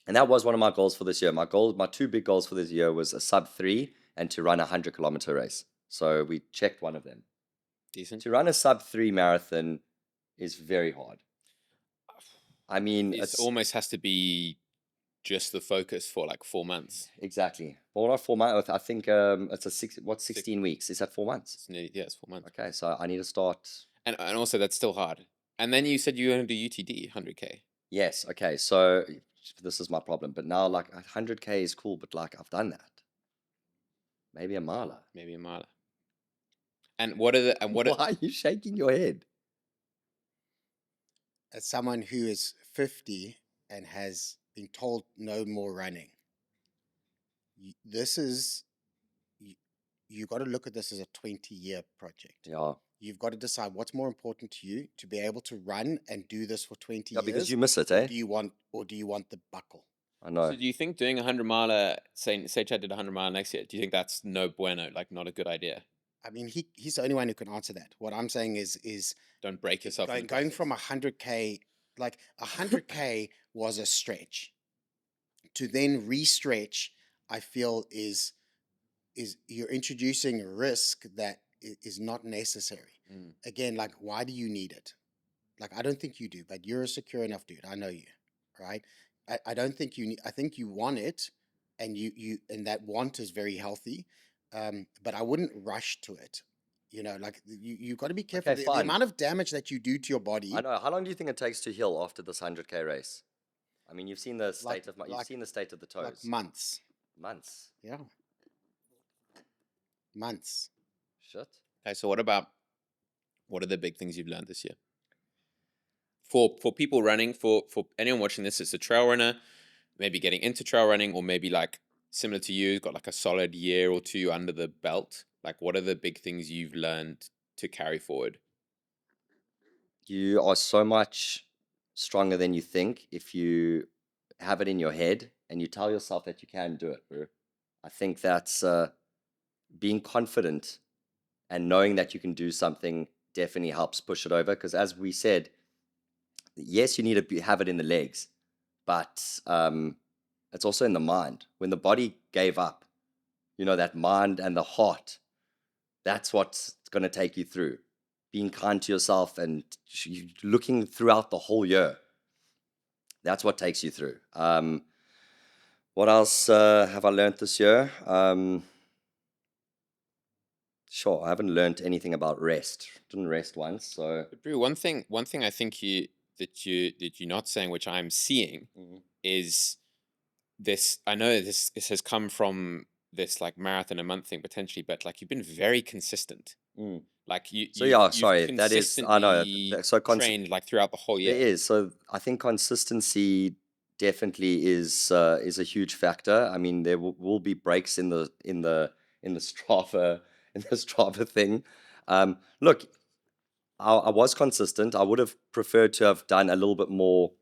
And that was one of my goals for this year. My two big goals for this year was a sub 3 and to run a 100-kilometer race. So we checked one of them. Decent. To run a sub 3 marathon is very hard. I mean, It almost has to be just the focus for like 4 months. exactly. Well, not 4 months. I think it's 16 weeks? Is that 4 months? It's nearly, yeah, it's 4 months. Okay, so I need to start. And also that's still hard. And then you said you were going to do UTD 100K. Yes, okay. So this is my problem. But now, like, 100K is cool, but like, I've done that. Maybe a miler. Maybe a mile. And what are the Why are you shaking your head? As someone who is 50 and has been told no more running, this is you got to look at this as a 20-year project. Yeah. You've got to decide what's more important to you to be able to run and do this for 20 Yeah, years. because you miss it, eh? Do you want the buckle? I know. So do you think doing 100 miler, say Chad did 100 mile next year, do you think that's no bueno, like not a good idea? I mean, he's the only one who can answer that. What I'm saying is Don't break yourself. in the going process. from 100K, like 100K was a stretch. To then re-stretch, I feel is you're introducing a risk that is not necessary. Again, like, why do you need it? Like, I don't think you do, but you're a secure enough dude. I know you, right? I don't think you need. I think you want it, and and that want is very healthy. But I wouldn't rush to it. You know, like you got to be careful. Okay, The fine. amount of damage that you do to your body. I know. How long do you think it takes to heal after this 100K race? I mean, you've seen the state of you've seen the state of the toes. Like months. Months. Yeah. Months. Shit. Okay, so what are the big things you've learned this year? For people running, for anyone watching this, it's a trail runner, maybe getting into trail running, or maybe like similar to you, got like a solid year or two under the belt. Like, what are the big things you've learned to carry forward? You are so much stronger than you think if you have it in your head and you tell yourself that you can do it, bro. I think that's being confident and knowing that you can do something definitely helps push it over. Because as we said, yes, you need to have it in the legs, but it's also in the mind. When the body gave up, that mind and the heart, that's what's going to take you through. Being kind to yourself and looking throughout the whole year. That's what takes you through. What else have I learned this year? Sure, I haven't learned anything about rest. Didn't rest once, so. But Brew, one thing I think you're not saying, which I'm seeing, is this. I know this has come from this like marathon a month thing potentially, but like you've been very consistent. Like So yeah, you've sorry, that is, I know. So trained like throughout the whole year. There is. So I think consistency definitely is a huge factor. I mean, there will be breaks in the Strava thing. Look, I was consistent. I would have preferred to have done a little bit more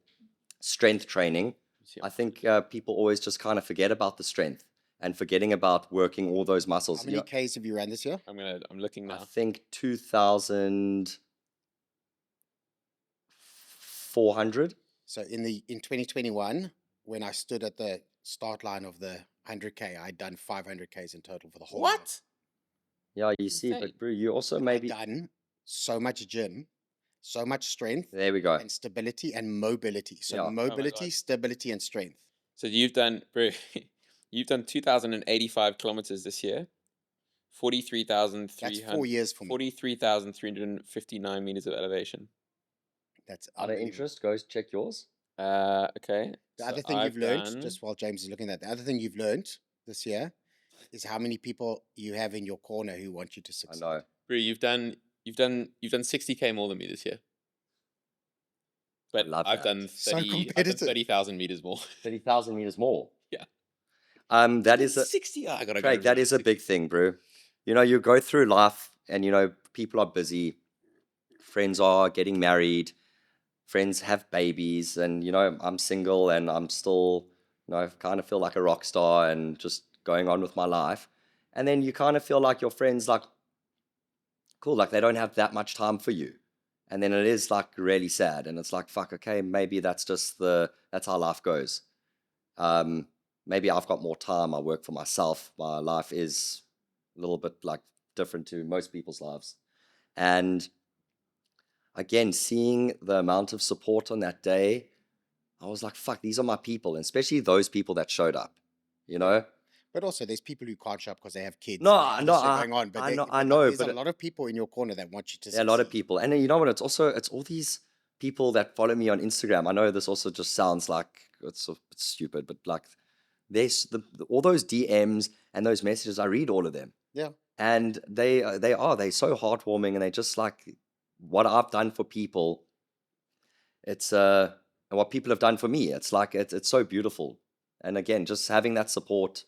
strength training. I think people always just kind of forget about the strength and forgetting about working all those muscles. How many Ks have you ran this year? I'm looking now. I think 2,400. So in 2021, when I stood at the start line of the 100K, I'd done 500 Ks in total for the whole year. What? Yeah, you see, but Brew, you also maybe I'd done so much gym, so much strength, there we go. and stability and mobility. So Yeah. mobility, stability, and strength. So you've done, Brew, you've done 2,085 kilometers this year. 43,300. That's 4 years for me. 43,359 meters of elevation. That's Out of interest, go check yours. Okay. The other thing you've learned, just while James is looking at that, the other thing you've learned this year is how many people you have in your corner who want you to succeed. I know. Brew, you've done 60K more than me this year. But love I've that. done So 30,000 meters more. 30,000 meters more. Yeah. That is 60. I gotta Craig, that is a big thing, bro. You go through life and people are busy, friends are getting married, friends have babies, and I'm single and I'm still kind of feel like a rock star and just going on with my life. And then you kind of feel like your friends like cool, like they don't have that much time for you. And then it is like really sad, and it's like, fuck, okay, maybe that's how life goes. Maybe I've got more time, I work for myself, my life is a little bit like different to most people's lives. And again, seeing the amount of support on that day, I was like, fuck, these are my people, and especially those people that showed up, But also, there's people who can't show up because they have kids. No, and no, other shit going on. But I know, there's but a lot of people in your corner that want you to a succeed. lot of people. And then you know what? It's all these people that follow me on Instagram. I know this also just sounds like it's stupid, but like there's all those DMs and those messages. I read all of them. Yeah. And they're so heartwarming, and they just like what I've done for people. It's and what people have done for me. It's like it's so beautiful. And again, just having that support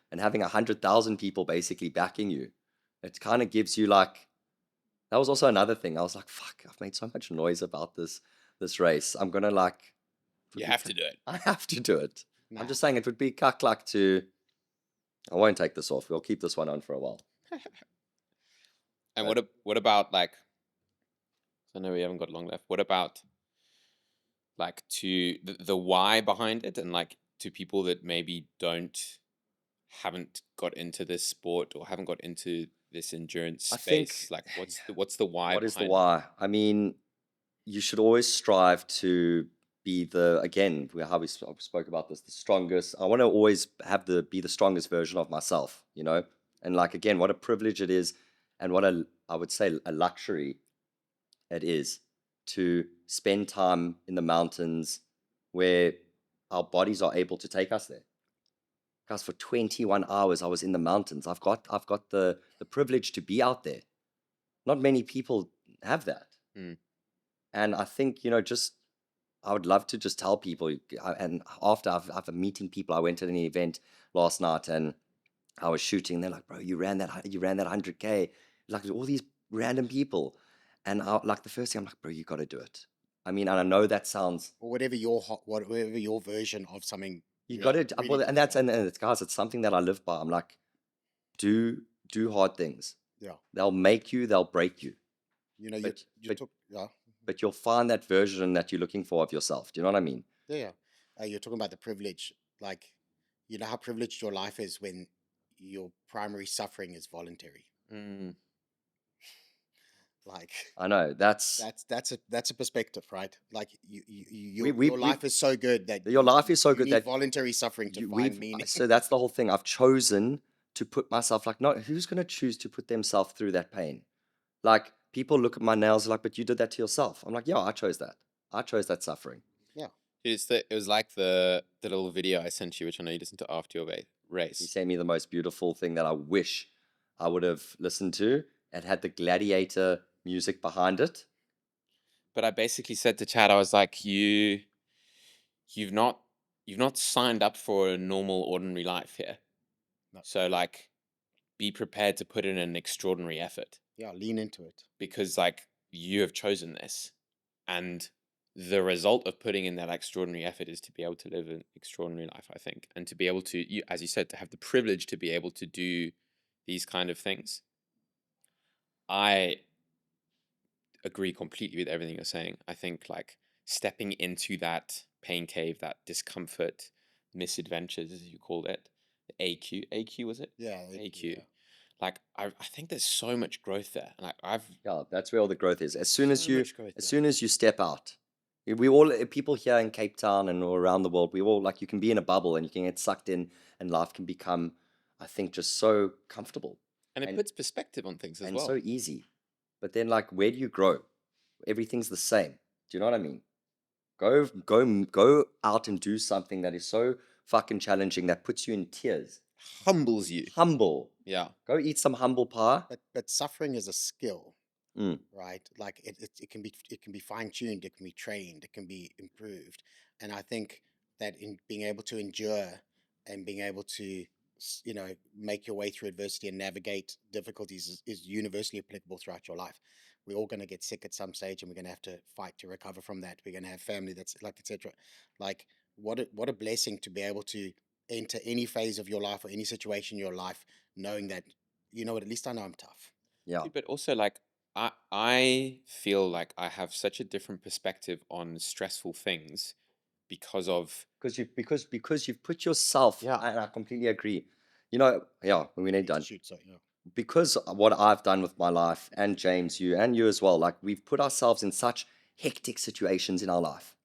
and having 100,000 people basically backing you, it kind of gives you like. That was also another thing. I was like, fuck, I've made so much noise about this race. I'm gonna like. You have to do it. I have to do it. Nah. I'm just saying it would be cuck to. I won't take this off. We'll keep this one on for a while. And what about like? I know we haven't got long left. What about like to the why behind it, and like to people that maybe haven't got into this sport or haven't got into this endurance space? Like, what's the why? What is the why? I mean, you should always strive to be how we spoke about this, the strongest. I want to always be the strongest version of myself, and like, again, what a privilege it is, and what I would say a luxury it is to spend time in the mountains where our bodies are able to take us there. Guys, for 21 hours I was in the mountains. I've got the privilege to be out there. Not many people have that. And I think, I would love to just tell people, and after I've meeting people, I went to an event last night and I was shooting. They're like, bro, you ran that 100K, like all these random people. And like the first thing I'm like, bro, you got to do it. I mean, and I know that sounds, or whatever your version of something. you Yeah, got to, really well, good, and that's, yeah. and it's, guys, it's something that I live by. I'm like, do hard things. Yeah. They'll make you, they'll break you. You know, But, you but, talk, yeah, but you'll find that version that you're looking for of yourself. Do you know what I mean? yeah. You're talking about the privilege, like, you know how privileged your life is when your primary suffering is voluntary. Mm. Like, I know that's a perspective, right? Like, we your life is so good that your life is so you good need that voluntary suffering to find meaning. so that's the whole thing. I've chosen to put myself, like, no, who's going to choose to put themselves through that pain? Like, people look at my nails like, but you did that to yourself. I'm like, yeah, I chose that. I chose that suffering. Yeah. It was like the little video I sent you, which I know you listened to after your You race. sent me the most beautiful thing that I wish I would have listened to. It had the gladiator music behind it. But I basically said to Chad, I was like, you've not signed up for a normal, ordinary life here. No. So like, be prepared to put in an extraordinary effort Yeah, lean into it. because like you have chosen this, and the result of putting in that extraordinary effort is to be able to live an extraordinary life, I think, and to be able to, as you said, to have the privilege to be able to do these kind of things. I agree completely with everything you're saying. I think like stepping into that pain cave, that discomfort, misadventures, as you called it, the AQ was it? Yeah, AQ. yeah. Like I think there's so much growth there. Like Yeah, that's where all the growth is. As soon as so you, much growth as there. soon as you step out, we all, people here in Cape Town and all around the world, we all, like, you can be in a bubble and you can get sucked in, and life can become, I think, just so comfortable And it and- puts perspective on things as and well. so easy. But then, like, where do you grow? Everything's the same. Do you know what I mean? Go out and do something that is so fucking challenging that puts you in tears. Humbles you. Humble. Yeah. Go eat some humble pie. But suffering is a skill, Mm. right? Like it can be fine tuned, it can be trained, it can be improved, and I think that in being able to endure and being able to make your way through adversity and navigate difficulties is universally applicable throughout your life. We're all going to get sick at some stage, and we're going to have to fight to recover from that. We're going to have family that's like, etc. Like, what a blessing to be able to enter any phase of your life or any situation in your life knowing that, you know what, at least I know I'm tough. Yeah. But also like I feel like I have such a different perspective on stressful things because of Because you've put yourself, Yeah. and I completely agree. You know, yeah, when we need Need to done. shoot, so yeah. Because what I've done with my life, and James, you and you as well, like, we've put ourselves in such hectic situations in our life,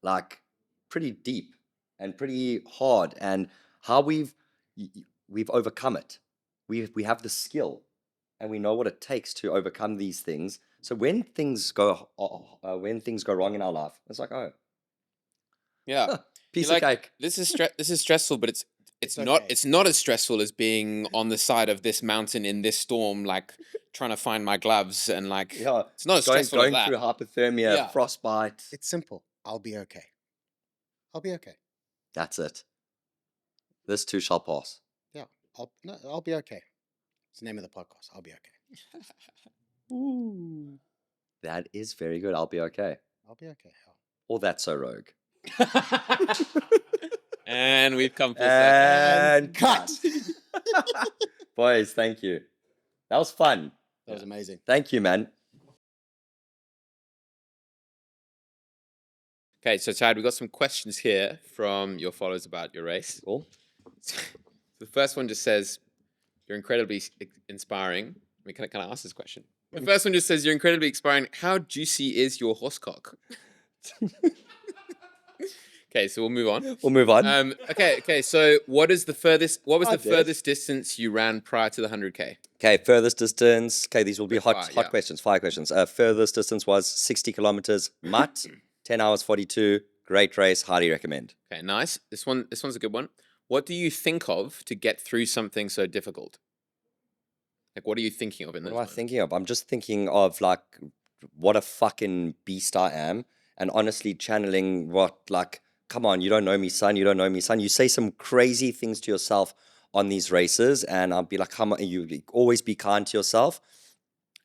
like, pretty deep and pretty hard, and how we've overcome it. We have the skill, and we know what it takes to overcome these things. So when things go wrong in our life, it's like, oh, yeah. piece You're of like, cake. this is stressful, but it's okay. it's not as stressful as being on the side of this mountain in this storm, like trying to find my gloves and like Yeah, it's not as stressful as going that. through hypothermia, Yeah. frostbite. It's simple. I'll be okay. I'll be okay. That's it. This too shall pass. Yeah. I'll be okay. It's the name of the podcast. I'll be okay. Ooh. That is very good. I'll be okay. I'll be okay. Hell. Or that's so rogue. And we've come full circle. And cut. Boys, thank you. That was fun. That was amazing. Thank you, man. Okay, so Chad, we've got some questions here from your followers about your race. Cool. The first one just says, you're incredibly inspiring. I mean, can I ask this question? The first one just says, you're incredibly inspiring. How juicy is your horsecock? Okay, so we'll move on. We'll move on. Okay. So what was the furthest Furthest. distance you ran prior to the 100K? Okay, furthest distance. Okay, these will be Quick hot fire, yeah. questions. 5 questions. Furthest distance was 60 kilometers. Mutt, 10 hours 42. Great race. Highly recommend. Okay, nice. This one's a good one. What do you think of to get through something so difficult? Like, what are you thinking of in What those am I moments? thinking of? I'm just thinking of, like, what a fucking beast I am, and honestly channeling what, like, come on, you don't know me, son. You don't know me, son. You say some crazy things to yourself on these races, and I'll be like, come on, you always be kind to yourself.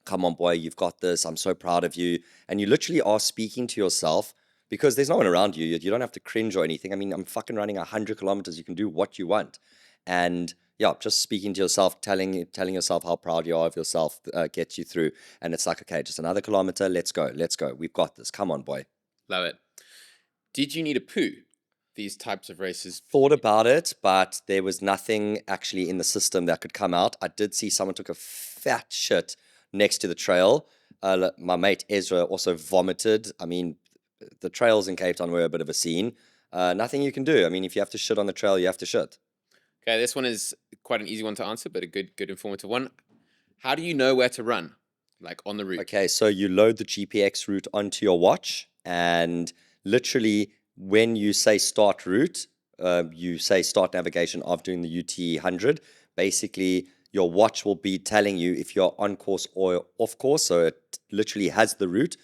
come on, boy, you've got this. I'm so proud of you. And you literally are speaking to yourself because there's no one around you. You don't have to cringe or anything. I mean, I'm fucking running 100 kilometers. You can do what you want. And yeah, just speaking to yourself, telling yourself how proud you are of yourself gets you through. And it's like, okay, just another kilometer. Let's go. We've got this. Come on, boy. Love it. Did you need a poo these types of races? Thought about it, but there was nothing actually in the system that could come out. I did see someone took a fat shit next to the trail. My mate Ezra also vomited. I mean, the trails in Cape Town were a bit of a scene. Nothing you can do. I mean, if you have to shit on the trail, you have to shit. Okay, this one is quite an easy one to answer, but a good informative one. How do you know where to run, like on the route? Okay, so you load the GPX route onto your watch, and literally when you say start route, you say start navigation of doing the UT 100. Basically, your watch will be telling you if you're on course or off course. So it literally has the route.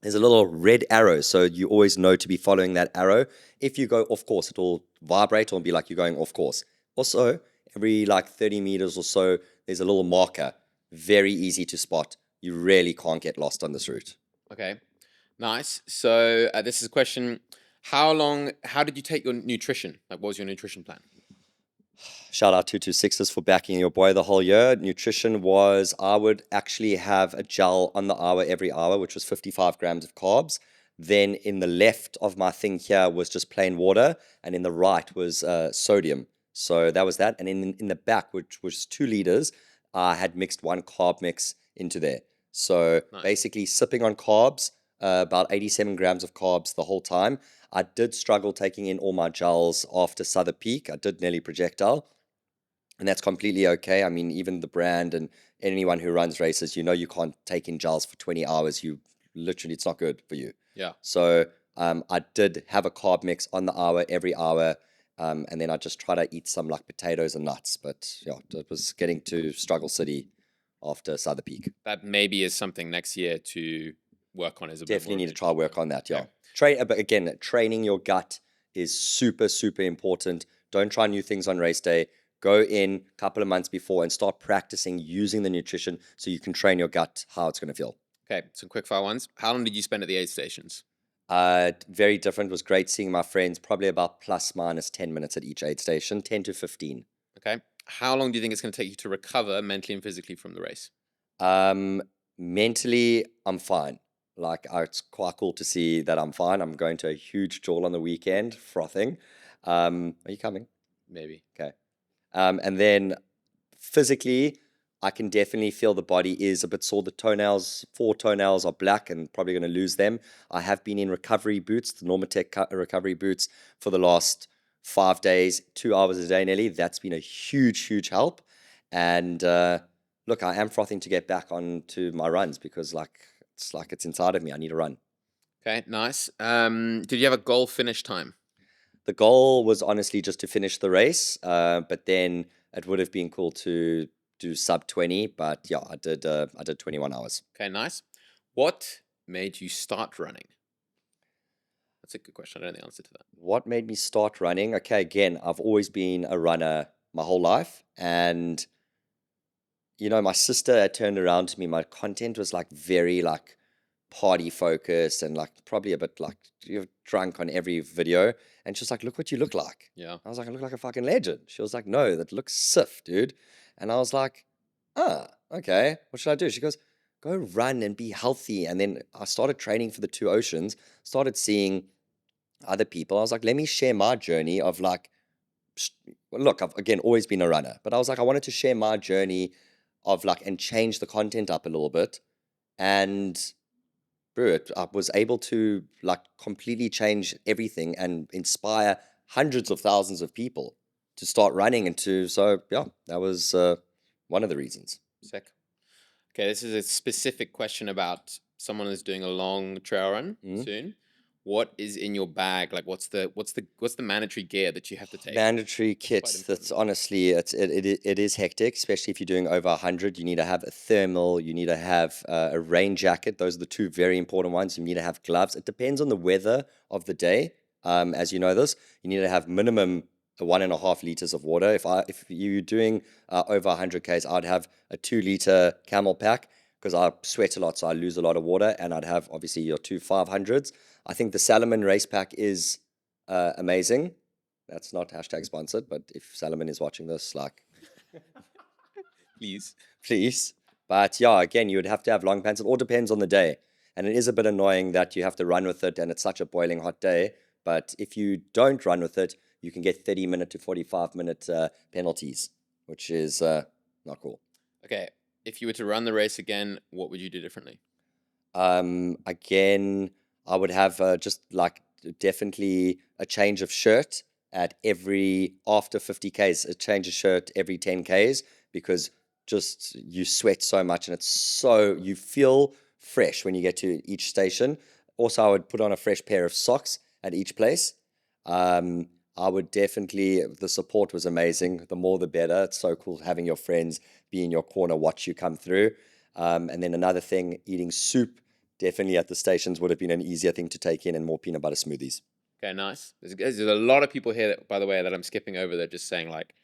There's a little red arrow, so you always know to be following that arrow. If you go off course, it will vibrate or be like you're going off course. Also, every like 30 meters or so, there's a little marker. Very easy to spot. You really can't get lost on this route. Okay, nice. So this is a question. How did you take your nutrition? Like, what was your nutrition plan? Shout out 226ers for backing your boy the whole year. Nutrition was, I would actually have a gel on the hour every hour, which was 55 grams of carbs. Then in the left of my thing here was just plain water, and in the right was sodium. So that was that. And in the back, which was 2 liters, I had mixed 1 carb mix into there. So Nice. basically sipping on carbs, about 87 grams of carbs the whole time. I did struggle taking in all my gels after Southern Peak. I did nearly projectile. And that's completely okay. I mean, even the brand and anyone who runs races, you can't take in gels for 20 hours. You literally, it's not good for you. Yeah. So I did have a carb mix on the hour, every hour. And then I just try to eat some like potatoes and nuts. But yeah, it was getting to struggle city after Southern Peak. That maybe is something next year to work on. Definitely need to try work on that. Yeah. But again, training your gut is super, super important. Don't try new things on race day. Go in a couple of months before and start practicing using the nutrition so you can train your gut how it's going to feel. Okay, some quick fire ones. How long did you spend at the aid stations? Very different. It was great seeing my friends, probably about plus minus 10 minutes at each aid station, 10 to 15. Okay. How long do you think it's going to take you to recover mentally and physically from the race? Mentally, I'm fine. Like, it's quite cool to see that I'm fine. I'm going to a huge jewel on the weekend, frothing. Are you coming? Maybe. Okay. And then physically, I can definitely feel the body is a bit sore. The 4 toenails are black and probably going to lose them. I have been in recovery boots, the Normatec recovery boots, for the last 5 days, 2 hours a day nearly. That's been a huge, huge help. And look, I am frothing to get back onto my runs because it's inside of me. I need to run. Okay, nice. Did you have a goal finish time? The goal was honestly just to finish the race, but then it would have been cool to do sub 20. But yeah, I did 21 hours. Okay, nice. What made you start running? That's a good question. I don't know the answer to that. What made me start running? Okay, again, I've always been a runner my whole life, and my sister had turned around to me. My content was like very like party focused and like probably a bit like you're drunk on every video. And she was like, look what you look like. Yeah. I was like, I look like a fucking legend. She was like, no, that looks stiff, dude. And I was like, okay, what should I do? She goes, go run and be healthy. And then I started training for the 2 Oceans, started seeing other people. I was like, let me share my journey of like, look, I've again always been a runner, but I was like, I wanted to share my journey of like, and change the content up a little bit. And I was able to like completely change everything and inspire hundreds of thousands of people to start running so yeah, that was one of the reasons. Sick. Okay, this is a specific question about someone who's doing a long trail run soon. What is in your bag? Like, what's the mandatory gear that you have to take? Mandatory kits. That's honestly, it is hectic, especially if you're doing over 100. You need to have a thermal. You need to have a rain jacket. Those are the 2 very important ones. You need to have gloves. It depends on the weather of the day. As you know this, you need to have minimum 1.5 liters of water. If you're doing over 100 Ks, I'd have a 2 liter camel pack. because I sweat a lot, so I lose a lot of water, and I'd have obviously your two 500s. I think the Salomon race pack is amazing. That's not hashtag sponsored, but if Salomon is watching this, like, Please. please. But yeah, again, you would have to have long pants. It all depends on the day. And it is a bit annoying that you have to run with it and it's such a boiling hot day. But if you don't run with it, you can get 30-minute to 45-minute penalties, which is not cool. Okay. If you were to run the race again, what would you do differently? Again, I would have just like definitely a change of shirt at every after 50Ks, a change of shirt every 10Ks, because just you sweat so much and it's so you feel fresh when you get to each station. Also, I would put on a fresh pair of socks at each place. I would definitely, the support was amazing. The more the better. It's so cool having your friends be in your corner, watch you come through. And then another thing, eating soup definitely at the stations would have been an easier thing to take in, and more peanut butter smoothies. Okay, nice. There's a lot of people here, that, by the way, that I'm skipping over. They're just saying like,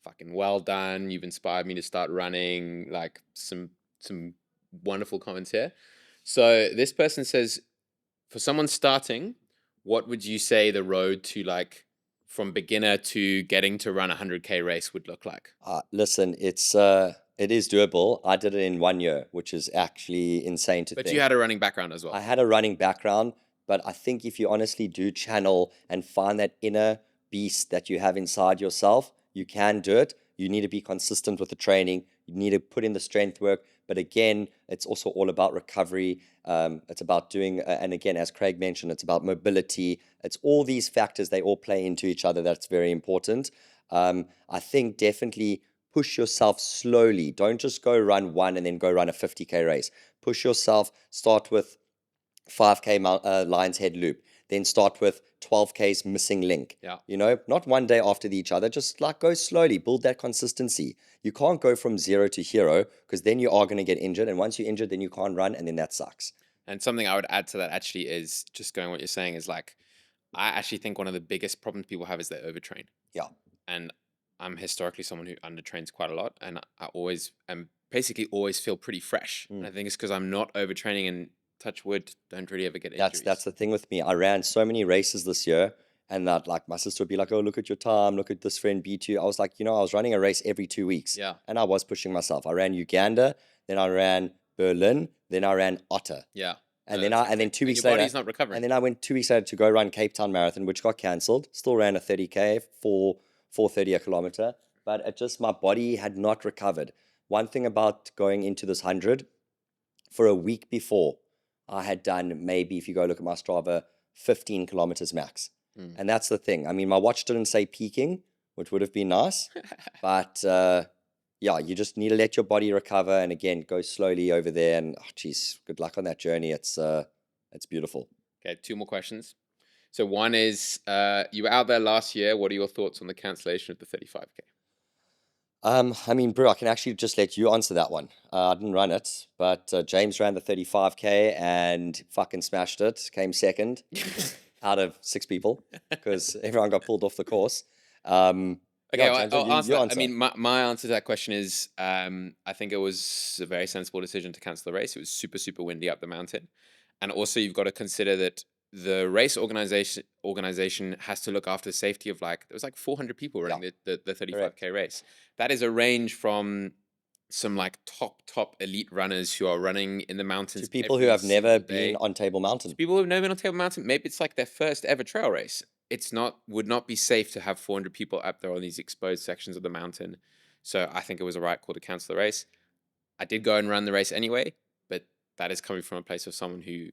"Fucking well done. You've inspired me to start running." Like some wonderful comments here. So this person says, for someone starting, what would you say the road to like from beginner to getting to run a 100K race would look like? Listen, it is doable. I did it in 1 year, which is actually insane to But think. you had a running background as well. I had a running background, but I think if you honestly do channel and find that inner beast that you have inside yourself, you can do it. You need to be consistent with the training. You need to put in the strength work. But again, it's also all about recovery. It's about doing, and again, as Craig mentioned, it's about mobility. It's all these factors, they all play into each other. That's very important. I think definitely push yourself slowly. Don't just go run one and then go run a 50K race. Push yourself, start with 5K Lion's Head loop, then start with 12Ks missing link. Yeah. You know, not one day after each other, just like go slowly, build that consistency. You can't go from zero to hero, because then you are going to get injured. And once you're injured, then you can't run, and then that sucks. And something I would add to that actually is just going what you're saying is like, I actually think one of the biggest problems people have is they overtrain. Yeah. And I'm historically someone who undertrains quite a lot, and I always am basically always feel pretty fresh. And I think it's because I'm not overtraining, and touch wood, don't really ever get injuries. That's the thing with me. I ran so many races this year, and that like my sister would be like, "Oh, look at your time, look at this friend B2." I was like, I was running a race every 2 weeks. Yeah. And I was pushing myself. I ran Uganda, then I ran Berlin, then I ran Otter. Yeah. And No, then 2 weeks your later, body's not recovering. and then I went 2 weeks later to go run Cape Town Marathon, which got cancelled. Still ran a 30K for 4:30 a kilometer, but it just, my body had not recovered. One thing about going into this 100, for a week before, I had done maybe, if you go look at my Strava, 15 kilometers max. And that's the thing. I mean, my watch didn't say peaking, which would have been nice, but yeah, you just need to let your body recover, and again, go slowly over there. And geez, good luck on that journey. It's beautiful. Okay, 2 more questions. So one is, you were out there last year. What are your thoughts on the cancellation of the 35K? I mean, bro, I can actually just let you answer that one. I didn't run it, but James ran the 35K and fucking smashed it. Came second out of 6 people, because everyone got pulled off the course. Okay, yeah, well, James, I'll you answer that. I answer. mean, my answer to that question is, I think it was a very sensible decision to cancel the race. It was super, super windy up the mountain. And also you've got to consider that the race organization has to look after the safety of there was 400 people running the 35K race. That is a range from some top elite runners who are running in the mountains. To people who every have never single day. been on Table Mountain. To people who have never been on Table Mountain, maybe it's like their first ever trail race. Would not be safe to have 400 people up there on these exposed sections of the mountain. So I think it was a right call to cancel the race. I did go and run the race anyway, but that is coming from a place of someone who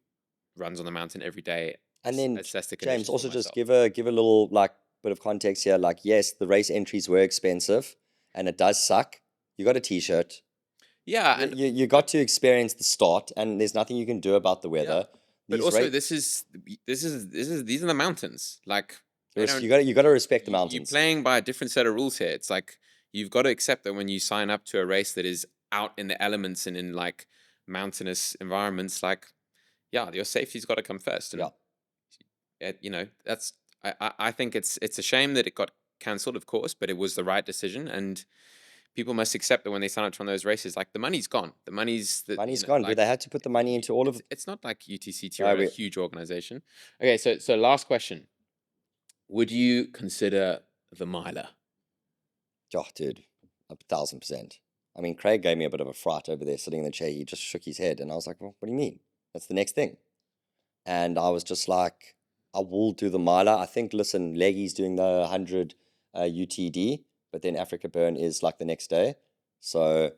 runs on the mountain every day. And then assess the James, conditions also for just myself. give a little bit of context here. Yes, the race entries were expensive, and it does suck. You got a T-shirt. Yeah, and You got to experience the start, and there's nothing you can do about the weather. but These also these are the mountains. you got to respect the mountains. You're playing by a different set of rules here. It's like you've got to accept that when you sign up to a race that is out in the elements and in mountainous environments, your safety's got to come first. And that's I think it's a shame that it got cancelled, of course, but it was the right decision. And people must accept that when they sign up to one of those races, like the money's gone. The money's Gone, like, dude. They had to put the money into all of. it's not like UTCT No, or a huge organization. Okay, so last question. Would you consider the miler? Oh, dude, 1,000%. I mean, Craig gave me a bit of a fright over there sitting in the chair. He just shook his head, and I was like, well, what do you mean? That's the next thing. And I was just like, I will do the miler. I think, listen, Leggy's doing the 100 UTD, but then Africa Burn is like the next day. So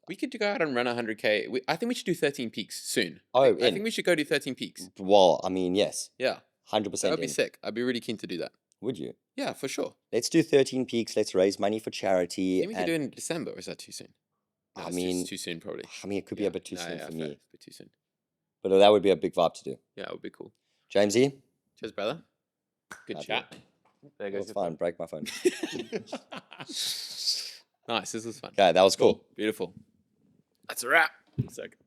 We could go out and run 100K. I think we should do 13 peaks soon. Oh, I in. think we should go do 13 peaks. Well, I mean, yes, Yeah, 100% that would be in. sick. I'd be really keen to do that. Would you? Yeah, for sure. Let's do 13 peaks. Let's raise money for charity. Maybe we could do it in December, or is that too soon? No, I it's mean, too soon probably. I mean, it could be a bit too soon for fair. me, It's a bit too soon. but that would be a big vibe to do. Yeah, it would be cool. Jamesy, Cheers, brother. Good Love chat. There that's goes fine. Break my phone. Nice. This was fun. Okay, that was cool. Beautiful. That's a wrap. Sick.